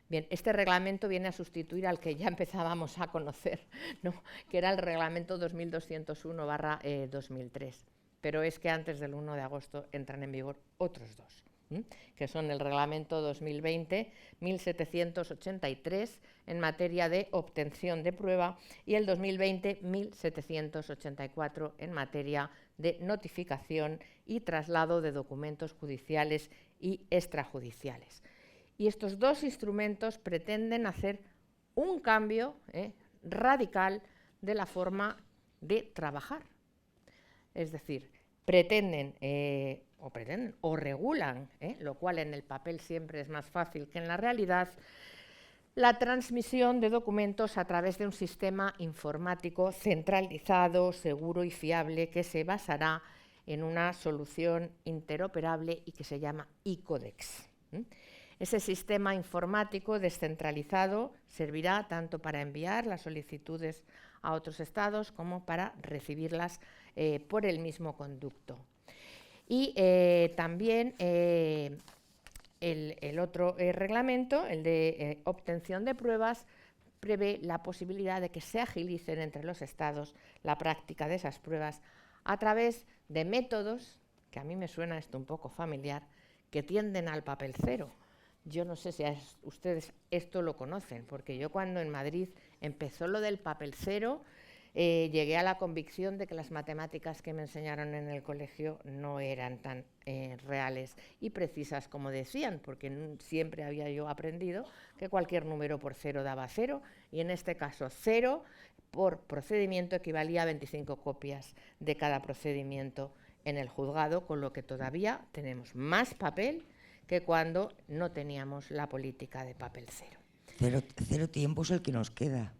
Bien, este reglamento viene a sustituir al que ya empezábamos a conocer, ¿no?, que era el reglamento 2201/2003. Pero es que antes del 1 de agosto entran en vigor otros dos, que son el reglamento 2020/1783 en materia de obtención de prueba y el 2020/1784 en materia de notificación y traslado de documentos judiciales y extrajudiciales. Y estos dos instrumentos pretenden hacer un cambio radical de la forma de trabajar. Es decir, pretenden o regulan, lo cual en el papel siempre es más fácil que en la realidad, la transmisión de documentos a través de un sistema informático centralizado, seguro y fiable que se basará en una solución interoperable y que se llama e-Codex. Ese sistema informático descentralizado servirá tanto para enviar las solicitudes a otros estados como para recibirlas por el mismo conducto. Y también el otro reglamento, el de obtención de pruebas, prevé la posibilidad de que se agilicen entre los estados la práctica de esas pruebas a través de métodos, que a mí me suena esto un poco familiar, que tienden al papel cero. Yo no sé si ustedes esto lo conocen, porque yo cuando en Madrid empezó lo del papel cero, llegué a la convicción de que las matemáticas que me enseñaron en el colegio no eran tan reales y precisas como decían, porque siempre había yo aprendido que cualquier número por cero daba cero, y en este caso cero por procedimiento equivalía a 25 copias de cada procedimiento en el juzgado, con lo que todavía tenemos más papel que cuando no teníamos la política de papel cero. Cero tiempo es el que nos queda.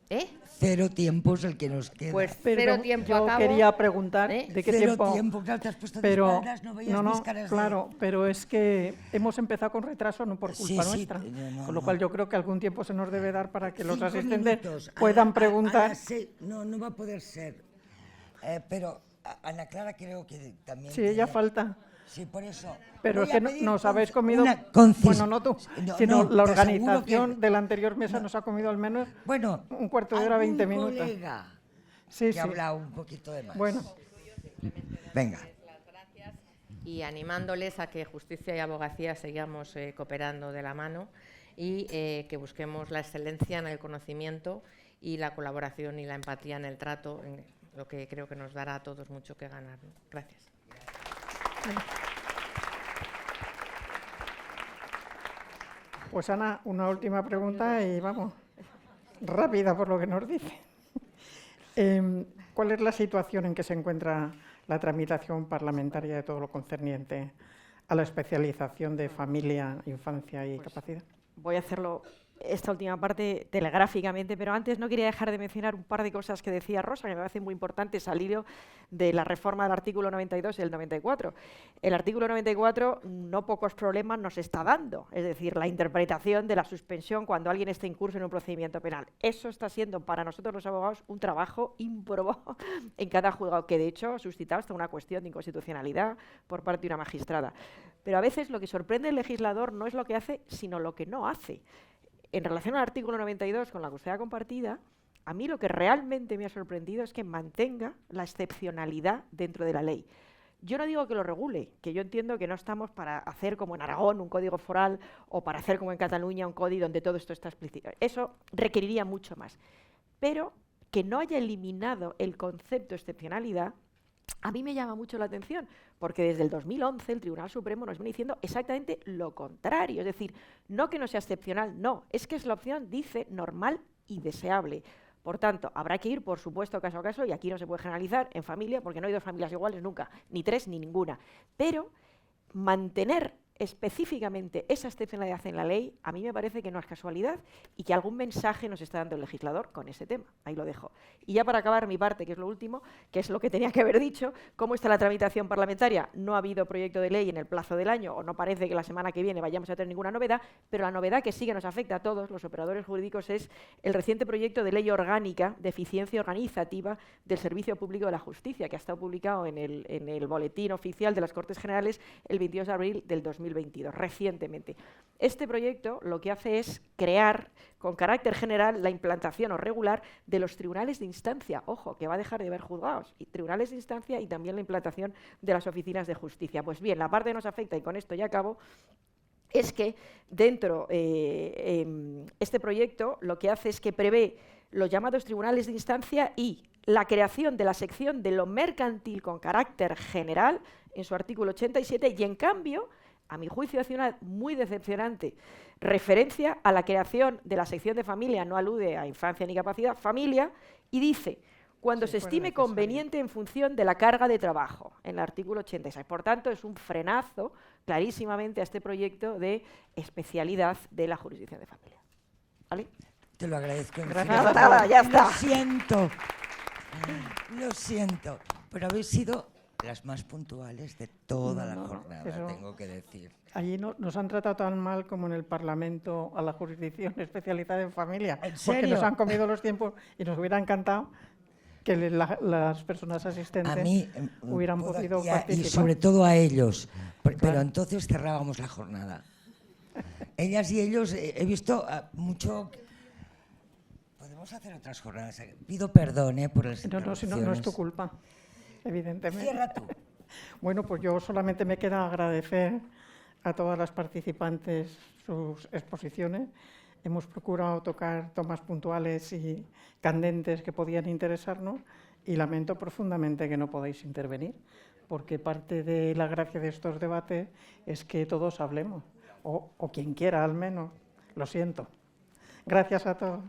¿Eh? Cero tiempo es el que nos queda. Pues Pero cero tiempo yo acabo. quería preguntar de qué Cero tiempo. claro, te has puesto de Pero espaldas, no veías mis caras claro, pero es que hemos empezado con retraso, no por culpa Sí, sí, nuestra. no, Con lo cual yo creo que algún tiempo se nos debe dar para que los 5 asistentes minutos. puedan A preguntar. las 6, no va a poder ser. Pero Ana Clara creo que también. Sí, ella tiene- falta. Sí, por eso. Pero Voy es que a pedir nos habéis comido, una bueno, no tú, No, sino no, la te aseguro organización que- de la anterior mesa nos ha comido al menos Bueno, un cuarto de hora, 20 algún minutos. colega Sí, que sí. ha hablado un poquito de más. Bueno, Venga. Y animándoles a que justicia y abogacía sigamos cooperando de la mano y que busquemos la excelencia en el conocimiento y la colaboración y la empatía en el trato, en lo que creo que nos dará a todos mucho que ganar, ¿no? Gracias. pues Ana, una última pregunta y vamos, rápida por lo que nos dice. ¿Cuál es la situación en que se encuentra la tramitación parlamentaria de todo lo concerniente a la especialización de familia, infancia y capacidad? Voy a hacerlo esta última parte telegráficamente, pero antes no quería dejar de mencionar un par de cosas que decía Rosa, que me parece muy importante al hilo de la reforma del artículo 92 y el 94. El artículo 94 no pocos problemas nos está dando, es decir, la interpretación de la suspensión cuando alguien está incurso en un procedimiento penal. Eso está siendo para nosotros los abogados un trabajo ímprobo en cada juzgado, que de hecho ha suscitado hasta una cuestión de inconstitucionalidad por parte de una magistrada. Pero a veces lo que sorprende al legislador no es lo que hace, sino lo que no hace. En relación al artículo 92 con la custodia compartida, a mí lo que realmente me ha sorprendido es que mantenga la excepcionalidad dentro de la ley. Yo no digo que lo regule, que yo entiendo que no estamos para hacer como en Aragón un código foral o para hacer como en Cataluña un código donde todo esto está explícito. Eso requeriría mucho más. Pero que no haya eliminado el concepto de excepcionalidad, a mí me llama mucho la atención, porque desde el 2011 el Tribunal Supremo nos viene diciendo exactamente lo contrario. Es decir, no que no sea excepcional, no, es que es la opción, dice, normal y deseable. Por tanto, habrá que ir, por supuesto, caso a caso, y aquí no se puede generalizar en familia, porque no hay dos familias iguales nunca, ni tres ni ninguna. Pero mantener específicamente esa excepcionalidad en la ley, a mí me parece que no es casualidad y que algún mensaje nos está dando el legislador con ese tema. Ahí lo dejo. Y ya para acabar mi parte, que es lo último, que es lo que tenía que haber dicho, ¿cómo está la tramitación parlamentaria? No ha habido proyecto de ley en el plazo del año, o no parece que la semana que viene vayamos a tener ninguna novedad, pero la novedad que sí que nos afecta a todos los operadores jurídicos es el reciente proyecto de ley orgánica de eficiencia organizativa del Servicio Público de la Justicia, que ha estado publicado en el Boletín Oficial de las Cortes Generales el 22 de abril del 2022, recientemente. Este proyecto lo que hace es crear con carácter general la implantación o regular de los tribunales de instancia, ojo, que va a dejar de haber juzgados, y tribunales de instancia y también la implantación de las oficinas de justicia. Pues bien, la parte que nos afecta, y con esto ya acabo, es que dentro este proyecto lo que hace es que prevé los llamados tribunales de instancia y la creación de la sección de lo mercantil con carácter general en su artículo 87 y en cambio, a mi juicio, hace una muy decepcionante referencia a la creación de la sección de familia, no alude a infancia ni capacidad, familia, Y dice, cuando Sí, se fuera estime necesario. conveniente en función de la carga de trabajo, en el artículo 86. Por tanto, es un frenazo clarísimamente a este proyecto de especialidad de la jurisdicción de familia. ¿Vale? Te lo agradezco. Gracias. infinitamente. Nada, ya está. Lo siento, pero habéis sido las más puntuales de toda la No, jornada, eso- tengo que decir. Allí nos han tratado tan mal como en el Parlamento a la jurisdicción especializada en familia. ¿En Porque serio? nos han comido los tiempos y nos hubiera encantado que las personas asistentes A mí hubieran puedo podido aquí participar. y sobre todo a ellos, pero Claro. entonces cerrábamos la jornada. Ellas y ellos, he visto mucho. Podemos hacer otras jornadas. Pido perdón por las No, si no es tu culpa, evidentemente. Cierra tú. Bueno, pues yo solamente me queda agradecer a todas las participantes sus exposiciones. Hemos procurado tocar temas puntuales y candentes que podían interesarnos y lamento profundamente que no podáis intervenir, porque parte de la gracia de estos debates es que todos hablemos, o quien quiera al menos. Lo siento. Gracias a todos.